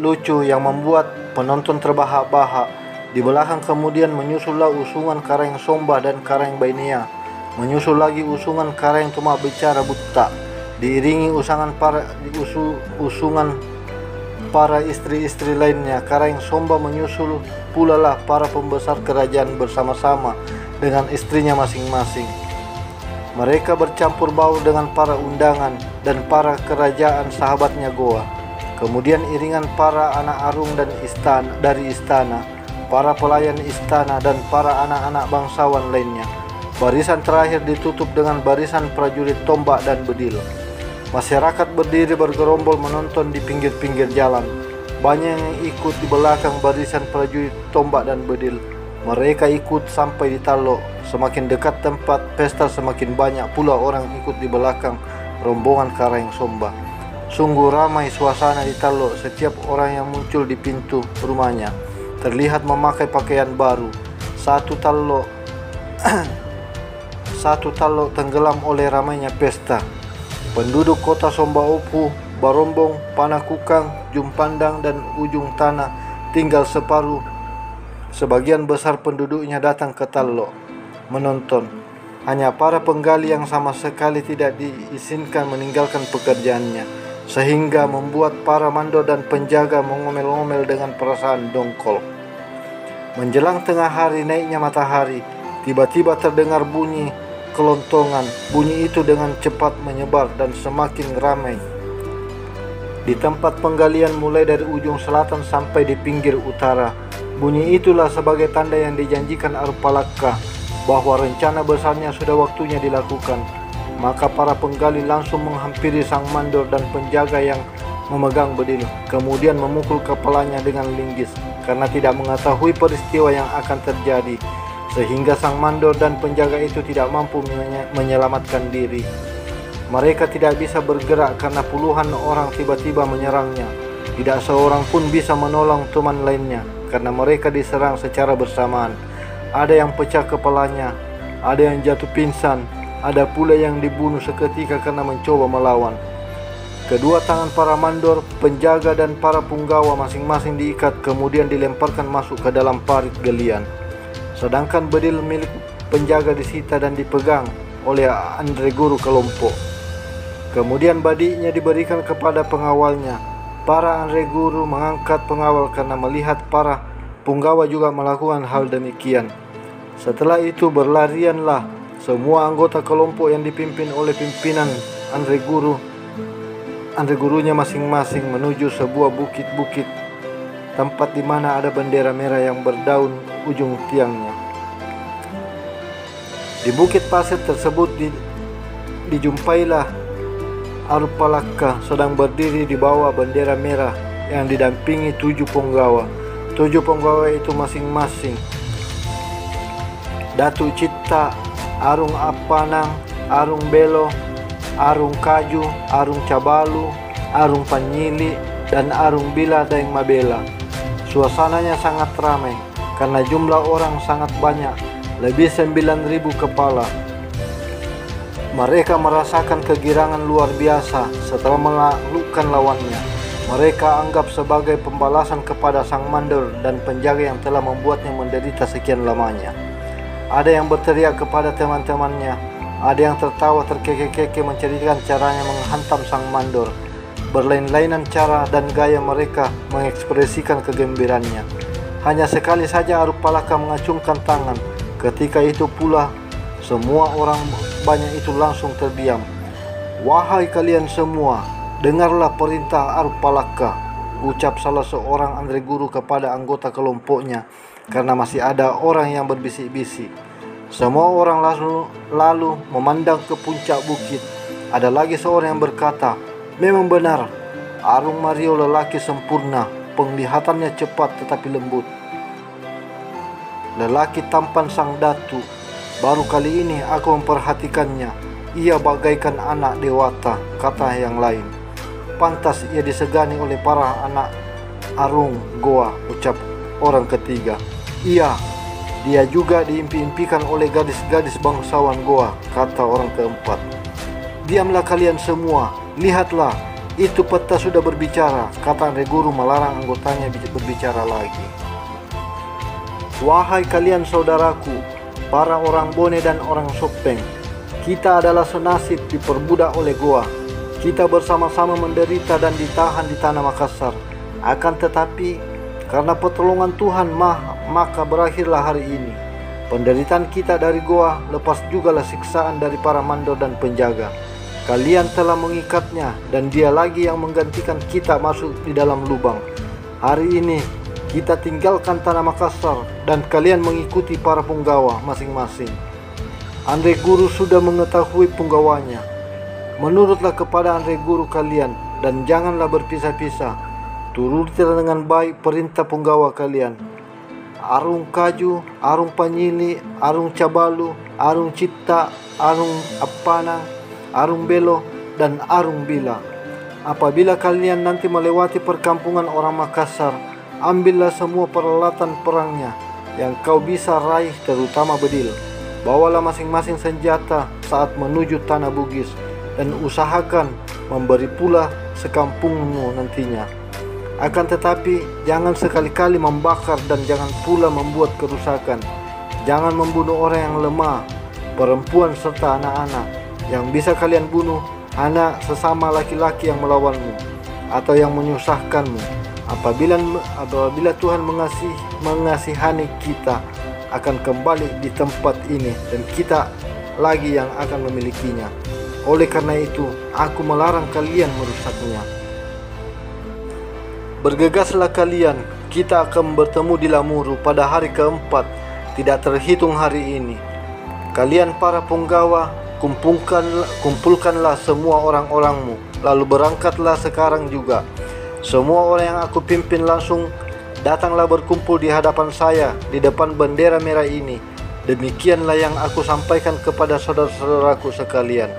lucu yang membuat penonton terbahak-bahak. Di belakang kemudian menyusullah usungan Karaeng Somba dan Karaeng Bainea, menyusul lagi usungan Karaeng Tumak Bicara Buta, diiringi usungan para istri-istri lainnya. Karaeng Somba menyusul pula lah para pembesar kerajaan bersama-sama dengan istrinya masing-masing. Mereka bercampur baur dengan para undangan dan para kerajaan sahabatnya Goa. Kemudian iringan para anak arung dan dari istana, para pelayan istana, dan para anak-anak bangsawan lainnya. Barisan terakhir ditutup dengan barisan prajurit tombak dan bedil. Masyarakat berdiri bergerombol menonton di pinggir-pinggir jalan. Banyak yang ikut di belakang barisan prajurit tombak dan bedil. Mereka ikut sampai di Tallo. Semakin dekat tempat pesta, semakin banyak pula orang ikut di belakang rombongan Karaeng Somba. Sungguh ramai suasana di Tallo. Setiap orang yang muncul di pintu rumahnya terlihat memakai pakaian baru. Satu Tallo tenggelam oleh ramainya pesta. Penduduk kota Somba Opu, Barombong, Panakukang, Jumpandang, dan ujung tanah tinggal separuh. Sebagian besar penduduknya datang ke Tallo. menonton. Hanya para penggali yang sama sekali tidak diizinkan meninggalkan pekerjaannya, sehingga membuat para mandor dan penjaga mengomel-ngomel dengan perasaan dongkol. Menjelang tengah hari naiknya matahari, tiba-tiba terdengar bunyi kelontongan. Bunyi itu dengan cepat menyebar dan semakin ramai di tempat penggalian, mulai dari ujung selatan sampai di pinggir utara. Bunyi itulah sebagai tanda yang dijanjikan Arupalakka bahwa rencana besarnya sudah waktunya dilakukan. Maka para penggali langsung menghampiri sang mandor dan penjaga yang memegang bedil, kemudian memukul kepalanya dengan linggis karena tidak mengetahui peristiwa yang akan terjadi, sehingga sang mandor dan penjaga itu tidak mampu menyelamatkan diri. Mereka tidak bisa bergerak karena puluhan orang tiba-tiba menyerangnya. Tidak seorang pun bisa menolong teman lainnya karena mereka diserang secara bersamaan. Ada yang pecah kepalanya, ada yang jatuh pingsan, ada pula yang dibunuh seketika karena mencoba melawan. Kedua tangan para mandor, penjaga dan para punggawa masing-masing diikat kemudian dilemparkan masuk ke dalam parit galian. Sedangkan bedil milik penjaga disita dan dipegang oleh Andre Guru kelompok. Kemudian badiknya diberikan kepada pengawalnya. Para Andre Guru mengangkat pengawal karena melihat para punggawa juga melakukan hal demikian. Setelah itu berlarianlah semua anggota kelompok yang dipimpin oleh pimpinan Andre Gurunya masing-masing menuju sebuah bukit-bukit, tempat di mana ada bendera merah yang berdaun ujung tiangnya. Di bukit pasir tersebut dijumpailah Arupalakka sedang berdiri di bawah bendera merah yang didampingi 7 punggawa. 7 punggawa itu masing-masing Datuk Citta, Arung Apanang, Arung Belo, Arung Kaju, Arung Cabalu, Arung Panyili, dan Arung Bila Daeng Mabela. Suasananya sangat ramai karena jumlah orang sangat banyak, lebih 9.000 kepala. Mereka merasakan kegirangan luar biasa setelah menaklukkan lawannya. Mereka anggap sebagai pembalasan kepada sang mandor dan penjaga yang telah membuatnya menderita sekian lamanya. Ada yang berteriak kepada teman-temannya, ada yang tertawa terkekeh-kekeh menceritakan caranya menghantam sang mandor. Berlain-lainan cara dan gaya mereka mengekspresikan kegembiraannya. Hanya sekali saja Arupalakka mengacungkan tangan. Ketika itu pula semua orang banyak itu langsung terdiam. "Wahai kalian semua, dengarlah perintah Arupalakka," ucap salah seorang Andre Guru kepada anggota kelompoknya, karena masih ada orang yang berbisik-bisik. Semua orang lalu memandang ke puncak bukit. Ada lagi seorang yang berkata, "Memang benar, Arung Mario lelaki sempurna, penglihatannya cepat tetapi lembut. Lelaki tampan sang datu. Baru kali ini aku memperhatikannya. Ia bagaikan anak dewata," kata yang lain. "Pantas ia disegani oleh para anak Arung Goa," ucap orang ketiga. "Iya, dia juga diimpi-impikan oleh gadis-gadis bangsawan Goa," kata orang keempat. "Diamlah kalian semua, lihatlah, itu peta sudah berbicara," kata Andre Guru melarang anggotanya berbicara lagi. "Wahai kalian saudaraku, para orang Bone dan orang Sopeng, kita adalah senasib diperbudak oleh Goa. Kita bersama-sama menderita dan ditahan di tanah Makassar. Akan tetapi karena pertolongan Tuhan maka berakhirlah hari ini. Penderitaan kita dari Goa lepas jugalah siksaan dari para mandor dan penjaga. Kalian telah mengikatnya dan dia lagi yang menggantikan kita masuk di dalam lubang. Hari ini kita tinggalkan tanah Makassar dan kalian mengikuti para punggawa masing-masing. Andre Guru sudah mengetahui punggawanya. Menurutlah kepada Andre Guru kalian dan janganlah berpisah-pisah. Turutilah dengan baik perintah punggawa kalian. Arung Kaju, Arung Panyili, Arung Cabalu, Arung Citta, Arung Apanang, Arung Belo, dan Arung Bila. Apabila kalian nanti melewati perkampungan orang Makassar, ambillah semua peralatan perangnya yang kau bisa raih, terutama bedil. Bawalah masing-masing senjata saat menuju tanah Bugis, dan usahakan memberi pula sekampungmu nantinya. Akan tetapi jangan sekali-kali membakar dan jangan pula membuat kerusakan. Jangan membunuh orang yang lemah, perempuan serta anak-anak. Yang bisa kalian bunuh hanya sesama laki-laki yang melawanmu atau yang menyusahkanmu. Apabila Tuhan mengasihani kita, akan kembali di tempat ini dan kita lagi yang akan memilikinya. Oleh karena itu, aku melarang kalian merusaknya. Bergegaslah kalian, kita akan bertemu di Lamuru pada hari keempat, tidak terhitung hari ini. Kalian para punggawa, kumpulkanlah semua orang-orangmu, lalu berangkatlah sekarang juga. Semua orang yang aku pimpin langsung datanglah berkumpul di hadapan saya di depan bendera merah ini. Demikianlah yang aku sampaikan kepada saudara-saudaraku sekalian.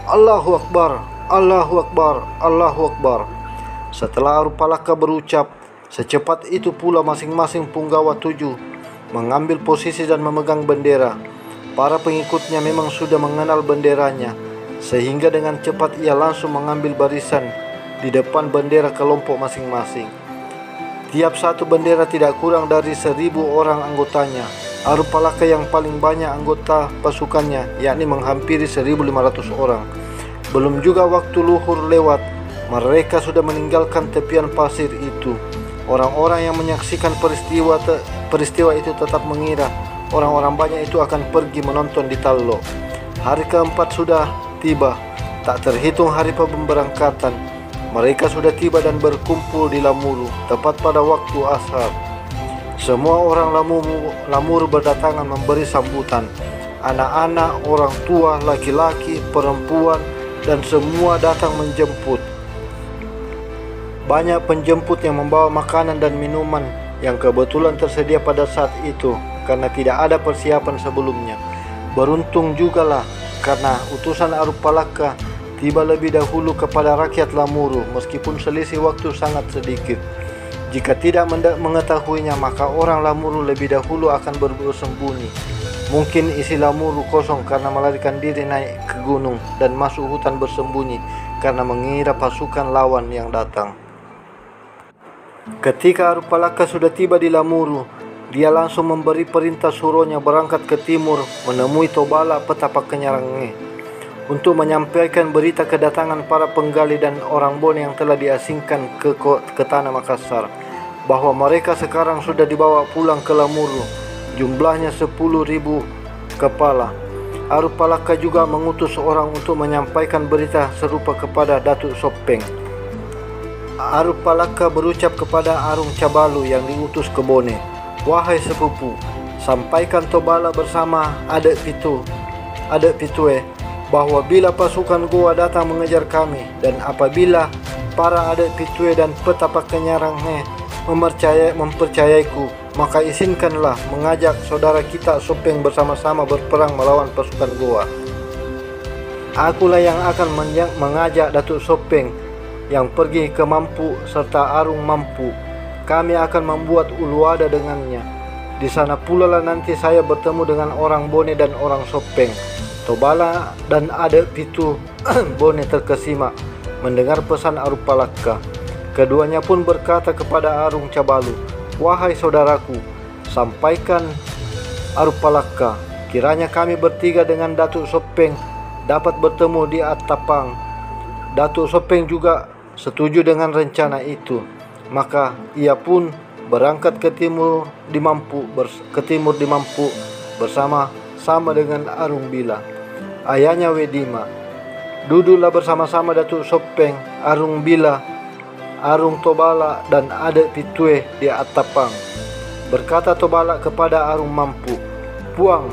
Allahu Akbar, Allahu Akbar, Allahu Akbar. Setelah Arupalaka berucap, secepat itu pula masing-masing punggawa 7 mengambil posisi dan memegang bendera. Para pengikutnya memang sudah mengenal benderanya, sehingga dengan cepat ia langsung mengambil barisan di depan bendera kelompok masing-masing. Tiap satu bendera tidak kurang dari 1.000 orang anggotanya. Arupalaka yang paling banyak anggota pasukannya, yakni menghampiri 1.500 orang. Belum juga waktu luhur lewat, mereka sudah meninggalkan tepian pasir itu. Orang-orang yang menyaksikan peristiwa itu tetap mengira orang-orang banyak itu akan pergi menonton di Tallo. Hari keempat sudah tiba, tak terhitung hari pemberangkatan. Mereka sudah tiba dan berkumpul di Lamuru tepat pada waktu ashar. Semua orang Lamuru berdatangan memberi sambutan. Anak-anak, orang tua, laki-laki, perempuan, dan semua datang menjemput. Banyak penjemput yang membawa makanan dan minuman yang kebetulan tersedia pada saat itu karena tidak ada persiapan sebelumnya. Beruntung jugalah karena utusan Arupalaka tiba lebih dahulu kepada rakyat Lamuru meskipun selisih waktu sangat sedikit. Jika tidak mengetahuinya, maka orang Lamuru lebih dahulu akan bersembunyi. Mungkin isi Lamuru kosong karena melarikan diri naik ke gunung dan masuk hutan bersembunyi karena mengira pasukan lawan yang datang. Ketika Arupalaka sudah tiba di Lamuru, dia langsung memberi perintah suruhnya berangkat ke timur menemui Tobala petapa Kenyarange untuk menyampaikan berita kedatangan para penggali dan orang Bone yang telah diasingkan ke tanah Makassar, bahwa mereka sekarang sudah dibawa pulang ke Lamuru, jumlahnya 10.000 kepala. Arupalaka juga mengutus orang untuk menyampaikan berita serupa kepada Datuk Sopeng. Arupalaka berucap kepada Arung Cabalu yang diutus ke Bone, "Wahai sepupu, sampaikan Tobala bersama Adek Pitue bahwa bila pasukan Goa datang mengejar kami, dan apabila para Adek Pitue dan petapa Kenyarange mempercayaiku, maka izinkanlah mengajak saudara kita Sopeng bersama-sama berperang melawan pasukan Goa. Akulah yang akan mengajak Datuk Sopeng yang pergi ke Mampu serta Arung Mampu. Kami akan membuat uluada dengannya. Di sana pula lah nanti saya bertemu dengan orang Bone dan orang Sopeng." Tobala dan Adek Pitu Bone terkesima mendengar pesan Arupalaka. Keduanya pun berkata kepada Arung Cabalu, "Wahai saudaraku, sampaikan Arupalaka, kiranya kami bertiga dengan Datuk Sopeng dapat bertemu di Attapang." Datuk Sopeng juga setuju dengan rencana itu. Maka ia pun berangkat ke timur di Mampu bersama-sama dengan Arung Bila, ayahnya Wedima. Duduklah bersama-sama Datuk Sopeng, Arung Bila, Arung Tobala dan Adek Pitue di Attapang. Berkata Tobala kepada Arung Mampu, "Puang,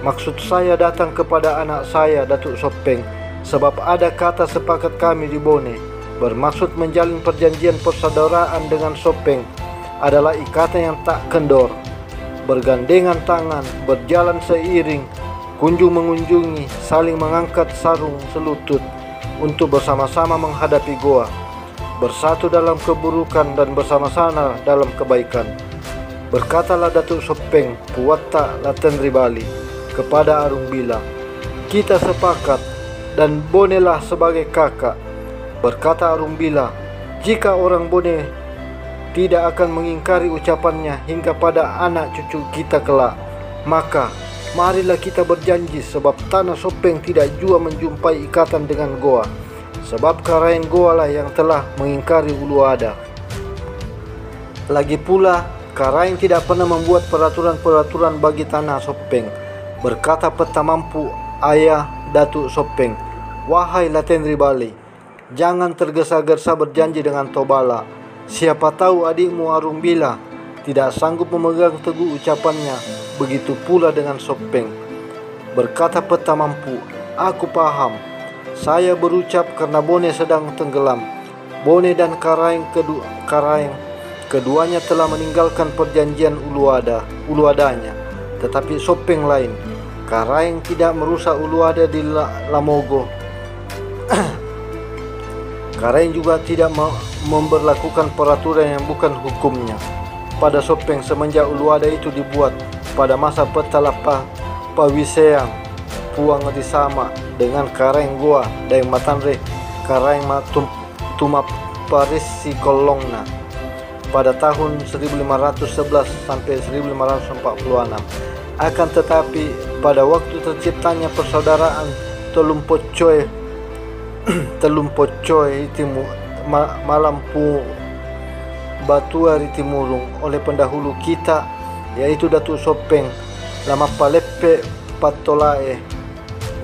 maksud saya datang kepada anak saya Datuk Sopeng, sebab ada kata sepakat kami di Bone, bermaksud menjalin perjanjian persaudaraan dengan Sopeng adalah ikatan yang tak kendor, bergandengan tangan, berjalan seiring, kunjung mengunjungi, saling mengangkat sarung selutut untuk bersama-sama menghadapi Goa, bersatu dalam keburukan dan bersama-sama dalam kebaikan." Berkatalah Datuk Sopeng Puwatta Laten Ribali kepada Arung Bila, "Kita sepakat dan Bonelah sebagai kakak." Berkata Arung Bila, "Jika orang Bone tidak akan mengingkari ucapannya hingga pada anak cucu kita kelak, Maka marilah kita berjanji, sebab tanah Sopeng tidak jua menjumpai ikatan dengan Goa, sebab Karaeng Goa lah yang telah mengingkari Uluwada. Lagi pula Karaeng tidak pernah membuat peraturan-peraturan bagi tanah Sopeng. Berkata Petamampu ayah Datuk Sopeng, "Wahai Latendri Bali, jangan tergesa-gesa berjanji dengan Tobala. Siapa tahu adikmu Arumbila tidak sanggup memegang teguh ucapannya, begitu pula dengan Sopeng." Berkata Petamampu, "Aku paham. Saya berucap karena Bone sedang tenggelam. Bone dan Karaeng keduanya telah meninggalkan perjanjian Uluwadanya, tetapi Sopeng lain. Karaeng tidak merusak Uluwada di Lamogo. Karaeng juga tidak memberlakukan peraturan yang bukan hukumnya pada Sopeng semenjak Uluwada itu dibuat pada masa Petalapa Pawiseang Puang Risama dengan Karaeng Goa dan Matanre Karaeng Tumaparisi Kolongna pada tahun 1511 sampai 1546. Akan tetapi pada waktu terciptanya persaudaraan Telumpocoy Malampu Batua Ritimurung oleh pendahulu kita, yaitu Datuk Sopeng Lamapalepe Patolae,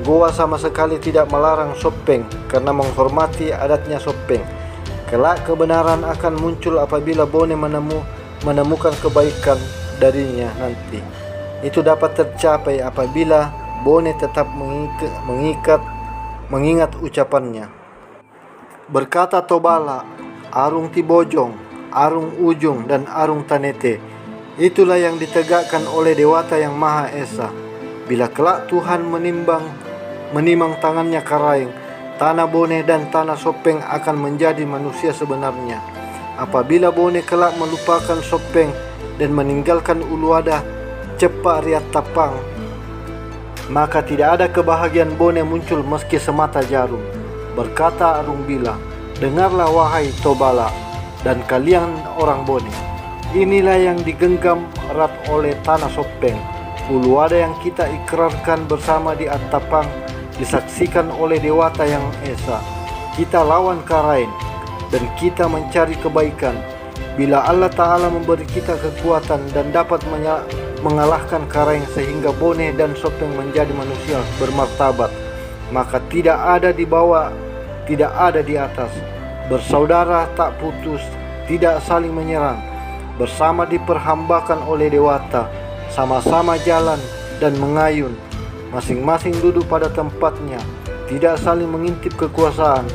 Goa sama sekali tidak melarang Sopeng karena menghormati adatnya Sopeng. Kelak kebenaran akan muncul apabila Bone menemukan kebaikan darinya nanti. Itu dapat tercapai apabila Bone tetap mengingat ucapannya." Berkata Tobala, "Arung Tibojong, Arung Ujung, dan Arung Tanete, itulah yang ditegakkan oleh Dewata yang Maha Esa. Bila kelak Tuhan menimang tangannya Karaeng, tanah Bone dan tanah Sopeng akan menjadi manusia sebenarnya. Apabila Bone kelak melupakan Sopeng dan meninggalkan Uluwada cepat riat tapang, maka tidak ada kebahagiaan Bone muncul meski semata jarum." Berkata Arumbila, "Dengarlah wahai Tobala dan kalian orang Bone. Inilah yang digenggam erat oleh tanah Sopeng. Uluwada yang kita ikrarkan bersama di Attapang disaksikan oleh Dewata yang Esa. Kita lawan Karaeng dan kita mencari kebaikan. Bila Allah Ta'ala memberi kita kekuatan dan dapat mengalahkan Karaeng sehingga Bone dan Sopeng menjadi manusia bermartabat, maka tidak ada di bawah, tidak ada di atas. Bersaudara tak putus, tidak saling menyerang, bersama diperhambakan oleh Dewata, sama-sama jalan dan mengayun, masing-masing duduk pada tempatnya, tidak saling mengintip kekuasaan,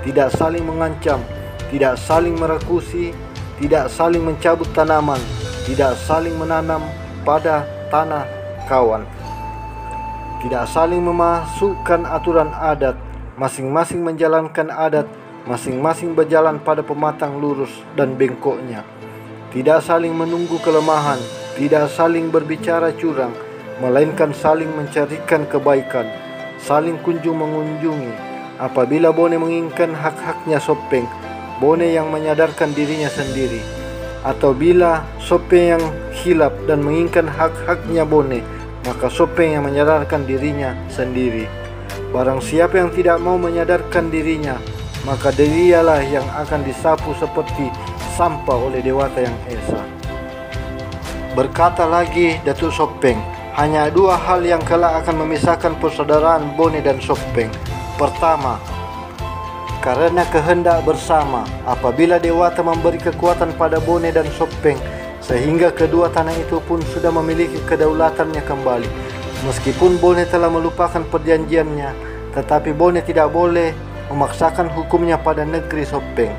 tidak saling mengancam, tidak saling merakusi, tidak saling mencabut tanaman, tidak saling menanam pada tanah kawan, tidak saling memasukkan aturan adat, masing-masing menjalankan adat, masing-masing berjalan pada pematang lurus dan bengkoknya, tidak saling menunggu kelemahan, tidak saling berbicara curang, melainkan saling mencarikan kebaikan, saling kunjung mengunjungi. Apabila Bone menginginkan hak-haknya Sopeng, Bone yang menyadarkan dirinya sendiri. Atau bila Sopeng yang hilap dan menginginkan hak-haknya Bone, maka Sopeng yang menyadarkan dirinya sendiri. Barang siapa yang tidak mau menyadarkan dirinya, maka dialah yang akan disapu seperti sampah oleh Dewata yang Esa." Berkata lagi Datuk Sopeng, "Hanya dua hal yang kelak akan memisahkan persaudaraan Bone dan Sopeng. Pertama, karena kehendak bersama, apabila Dewata memberi kekuatan pada Bone dan Sopeng sehingga kedua tanah itu pun sudah memiliki kedaulatannya kembali. Meskipun Bone telah melupakan perjanjiannya, tetapi Bone tidak boleh memaksakan hukumnya pada negeri Sopeng.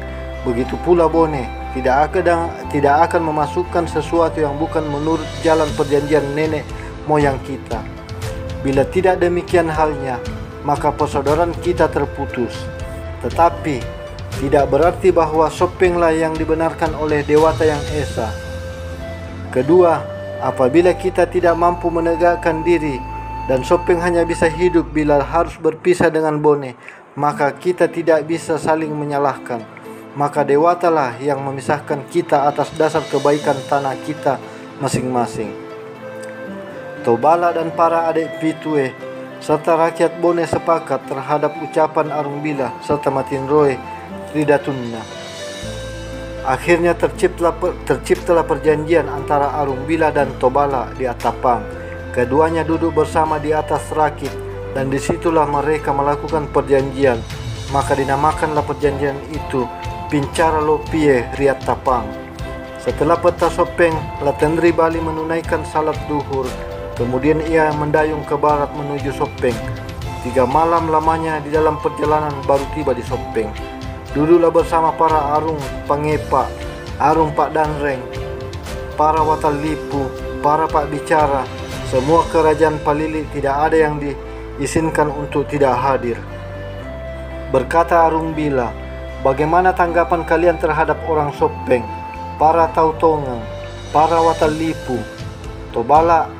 Begitu pula Bone tidak akan memasukkan sesuatu yang bukan menurut jalan perjanjian nenek moyang kita. Bila tidak demikian halnya, maka persaudaraan kita terputus. Tetapi tidak berarti bahwa Sopenglah yang dibenarkan oleh Dewata yang Esa. Kedua, apabila kita tidak mampu menegakkan diri dan Sopeng hanya bisa hidup bila harus berpisah dengan Bone, maka kita tidak bisa saling menyalahkan. Maka Dewatalah yang memisahkan kita atas dasar kebaikan tanah kita masing-masing." Tobala dan para adik Pitue serta rakyat Bone sepakat terhadap ucapan Arung Bila serta Matinroe Ridatunna. Akhirnya terciptalah perjanjian antara Arung Bila dan Tobala di Atapang. Keduanya duduk bersama di atas rakit, dan disitulah mereka melakukan perjanjian. Maka dinamakanlah perjanjian itu Pincara Lopie Riat Tapang. Setelah peta Sopeng, Latendri Bali menunaikan salat duhur. Kemudian ia mendayung ke barat menuju Sopeng. 3 malam lamanya di dalam perjalanan baru tiba di Sopeng. Duduklah bersama para Arung Pangepa, Arung Pak Danreng, para Watal Lipu, para Pak Bicara. Semua kerajaan Palili tidak ada yang diizinkan untuk tidak hadir. Berkata Arung Bila, "Bagaimana tanggapan kalian terhadap orang Sopeng, para Tautongang, para Watal Lipu, Tobala,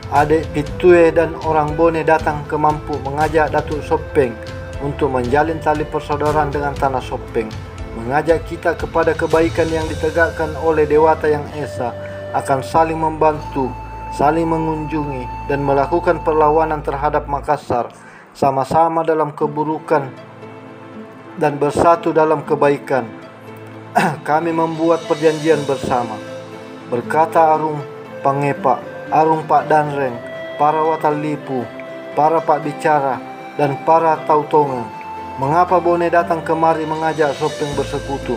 adik Pitue dan orang Bone datang ke Mampu mengajak Datuk Sopeng untuk menjalin tali persaudaraan dengan tanah Sopeng, mengajak kita kepada kebaikan yang ditegakkan oleh Dewata Yang Esa, akan saling membantu, saling mengunjungi, dan melakukan perlawanan terhadap Makassar, sama-sama dalam keburukan dan bersatu dalam kebaikan. Kami membuat perjanjian bersama." Berkata Arung Pangepa, Arung Pak Danreng, para Watal Lipu, para Pak Bicara, dan para Tautongang, "Mengapa Bone datang kemari mengajak Sopeng bersekutu,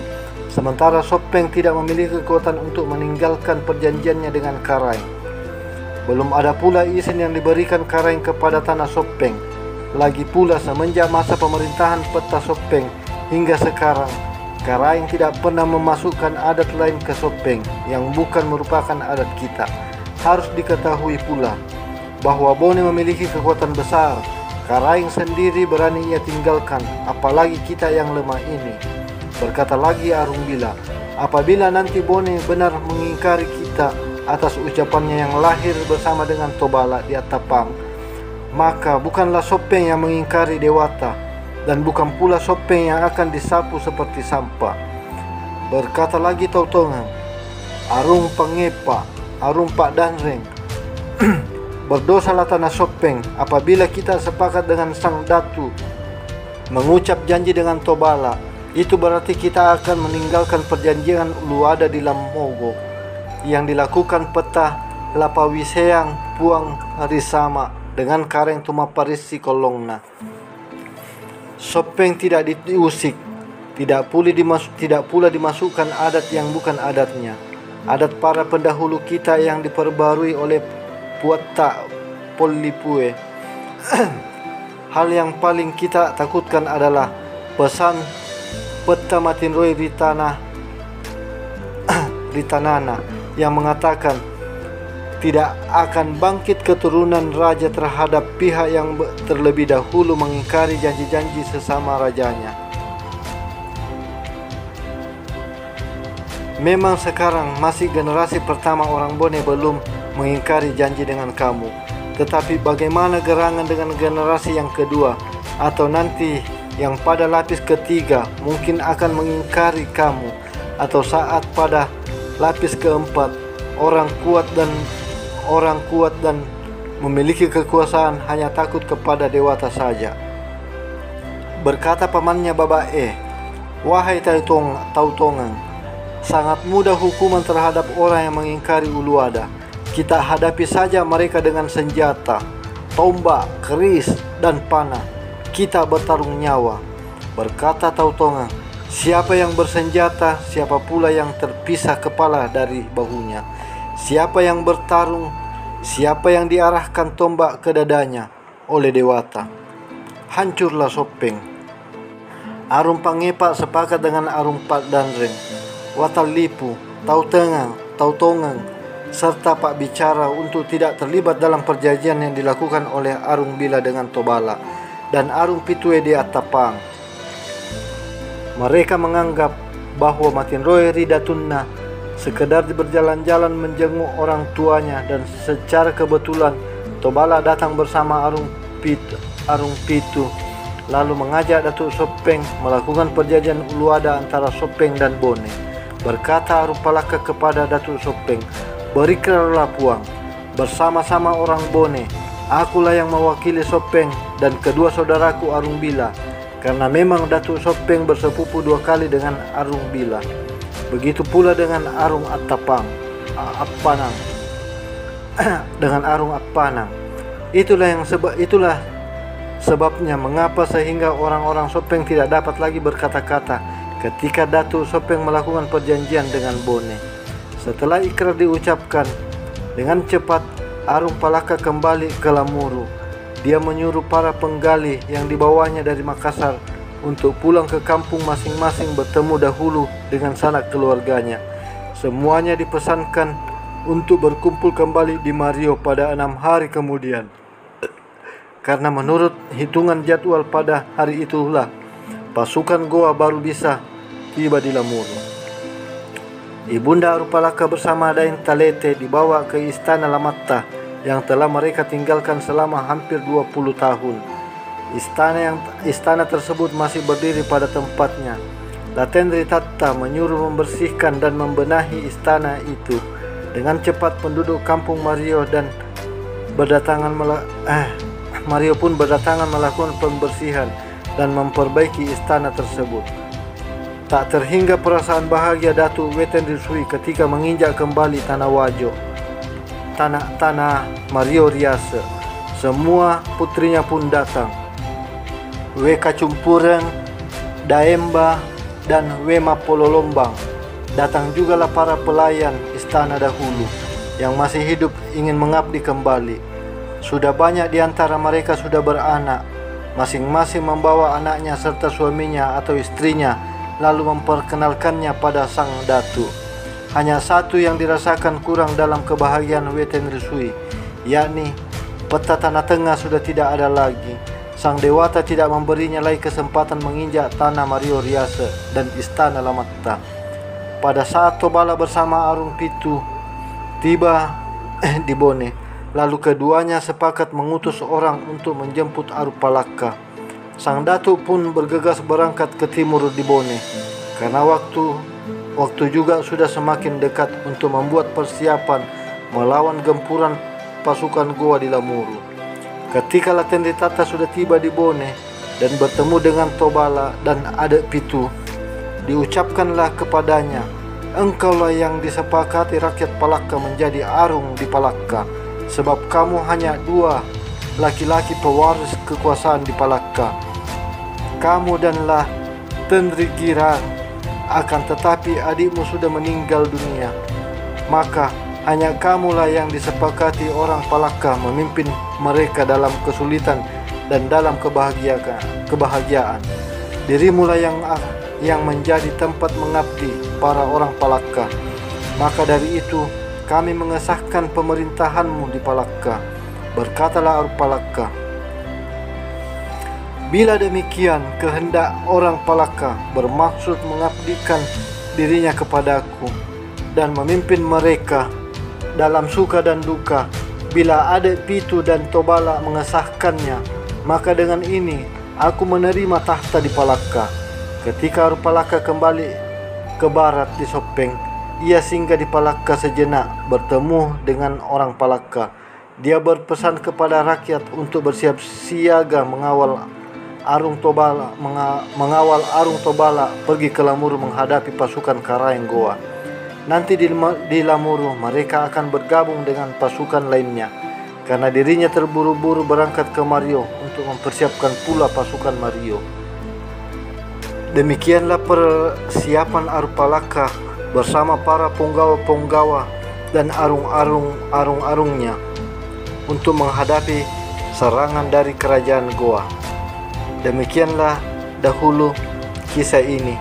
sementara Sopeng tidak memiliki kekuatan untuk meninggalkan perjanjiannya dengan Karaeng? Belum ada pula izin yang diberikan Karaeng kepada tanah Sopeng. Lagi pula semenjak masa pemerintahan peta Sopeng hingga sekarang, Karaeng tidak pernah memasukkan adat lain ke Sopeng yang bukan merupakan adat kita. Harus diketahui pula bahwa Bone memiliki kekuatan besar. Karaeng sendiri berani ia tinggalkan, apalagi kita yang lemah ini." Berkata lagi Arung Bila, "Apabila nanti Bone benar mengingkari kita atas ucapannya yang lahir bersama dengan Tobala di Atapang, maka bukanlah Sopeng yang mengingkari Dewata, dan bukan pula Sopeng yang akan disapu seperti sampah." Berkata lagi Tautongang, Arung Pangepa, Arung Pak Danreng, "Berdosalah tanah Sopeng apabila kita sepakat dengan Sang Datu mengucap janji dengan Tobala. Itu berarti kita akan meninggalkan perjanjian Uluwada di Lamogo yang dilakukan peta Lapawiseang Puang Risama dengan Kareng Tumaparisi Kolongna. Sopeng tidak diusik, tidak pula dimasukkan adat yang bukan adatnya. Adat para pendahulu kita yang diperbarui oleh Puatta Pollipue. Hal yang paling kita takutkan adalah pesan peta Matinroe Ritanana yang mengatakan tidak akan bangkit keturunan raja terhadap pihak yang terlebih dahulu mengingkari janji-janji sesama rajanya. Memang sekarang masih generasi pertama orang Bone belum mengingkari janji dengan kamu, tetapi bagaimana gerangan dengan generasi yang kedua atau nanti yang pada lapis ketiga mungkin akan mengingkari kamu, atau saat pada lapis keempat orang kuat dan memiliki kekuasaan hanya takut kepada Dewata saja. Berkata pamannya Babae, "Wahai Tautongang, sangat mudah hukuman terhadap orang yang mengingkari Uluwada. Kita hadapi saja mereka dengan senjata, tombak, keris, dan panah. Kita bertarung nyawa." Berkata Tautongang, "Siapa yang bersenjata, siapa pula yang terpisah kepala dari bahunya. Siapa yang bertarung, siapa yang diarahkan tombak ke dadanya oleh Dewata, hancurlah Sopeng." Arung Pangepa sepakat dengan Arung Pak Danreng, Watal Lipu, Tautongang, serta Pak Bicara untuk tidak terlibat dalam perjanjian yang dilakukan oleh Arung Bila dengan Tobala dan Arung Pitue di Atapang. Mereka menganggap bahwa Matinroe Ridatunna sekedar berjalan-jalan menjenguk orang tuanya, dan secara kebetulan Tobala datang bersama Arung Pitu lalu mengajak Datuk Sopeng melakukan perjanjian Uluwada antara Sopeng dan Bone. Berkata Arung Palaka kepada Datuk Sopeng, "Berikrarlah Puang, bersama-sama orang Bone. Akulah yang mewakili Sopeng dan kedua saudaraku Arung Bila, karena memang Datuk Sopeng bersepupu 2 kali dengan Arung Bila. Begitu pula dengan Arung Appanang. Dengan Arung Appanang. Itulah sebabnya mengapa sehingga orang-orang Sopeng tidak dapat lagi berkata-kata ketika Datuk Sopeng melakukan perjanjian dengan Bone. Setelah ikrar diucapkan, dengan cepat Arung Palaka kembali ke Lamuru. Dia menyuruh para penggali yang dibawanya dari Makassar untuk pulang ke kampung masing-masing bertemu dahulu dengan sanak keluarganya. Semuanya dipesankan untuk berkumpul kembali di Mario pada 6 hari kemudian. Karena menurut hitungan jadwal pada hari itulah pasukan Goa baru bisa tiba di Lamuru. Ibunda Arung Palaka bersama Dain Talete dibawa ke istana Lamatta yang telah mereka tinggalkan selama hampir 20 tahun. Istana tersebut masih berdiri pada tempatnya. Latendri Tatta menyuruh membersihkan dan membenahi istana itu. Dengan cepat penduduk kampung Mario pun berdatangan melakukan pembersihan dan memperbaiki istana tersebut. Tak terhingga perasaan bahagia Datuk Weten Risui ketika menginjak kembali tanah Wajo, tanah Mario Riase. Semua putrinya pun datang. Weka Cumpureng, Daemba, dan Wema Pololombang. Datang jugalah para pelayan istana dahulu yang masih hidup ingin mengabdi kembali. Sudah banyak di antara mereka sudah beranak, masing-masing membawa anaknya serta suaminya atau istrinya, lalu memperkenalkannya pada sang datu. Hanya satu yang dirasakan kurang dalam kebahagiaan Weten Risui, yakni peta tanah tengah sudah tidak ada lagi. Sang Dewata tidak memberinya lagi kesempatan menginjak tanah Mario Riase dan istana Lamatta. Pada saat Tobala bersama Arung Pitu tiba di Bone, lalu keduanya sepakat mengutus orang untuk menjemput Arung Palaka. Sang Datuk pun bergegas berangkat ke timur di Bone, karena waktu juga sudah semakin dekat untuk membuat persiapan melawan gempuran pasukan Goa di Lamuru. Ketika Latendri Tatta sudah tiba di Bone dan bertemu dengan Tobala dan Adek Pitu, diucapkanlah kepadanya, "Engkaulah yang disepakati rakyat Palaka menjadi Arung di Palaka, sebab kamu hanya 2 laki-laki pewaris kekuasaan di Palaka. Kamu dan Tendri Girang, akan tetapi adikmu sudah meninggal dunia. Maka hanya kamulah yang disepakati orang Palaka memimpin mereka dalam kesulitan dan dalam kebahagiaan. Dirimulah yang menjadi tempat mengabdi para orang Palaka. Maka dari itu kami mengesahkan pemerintahanmu di Palaka." Berkatalah Arung Palaka, "Bila demikian kehendak orang Palaka bermaksud mengabdikan dirinya kepadaku dan memimpin mereka dalam suka dan duka, bila Adek Pitu dan Tobala mengesahkannya, maka dengan ini aku menerima tahta di Palaka." Ketika Arung Palaka kembali ke barat di Sopeng, ia singgah di Palaka sejenak bertemu dengan orang Palaka. Dia berpesan kepada rakyat untuk bersiap siaga mengawal Arung Tobala pergi ke Lamuru menghadapi pasukan Karaeng Goa. Nanti di Lamuru mereka akan bergabung dengan pasukan lainnya, karena dirinya terburu-buru berangkat ke Mario untuk mempersiapkan pula pasukan Mario. Demikianlah persiapan Arung Palaka bersama para punggawa-punggawa dan arung-arungnya untuk menghadapi serangan dari kerajaan Goa. Demikianlah dahulu kisah ini.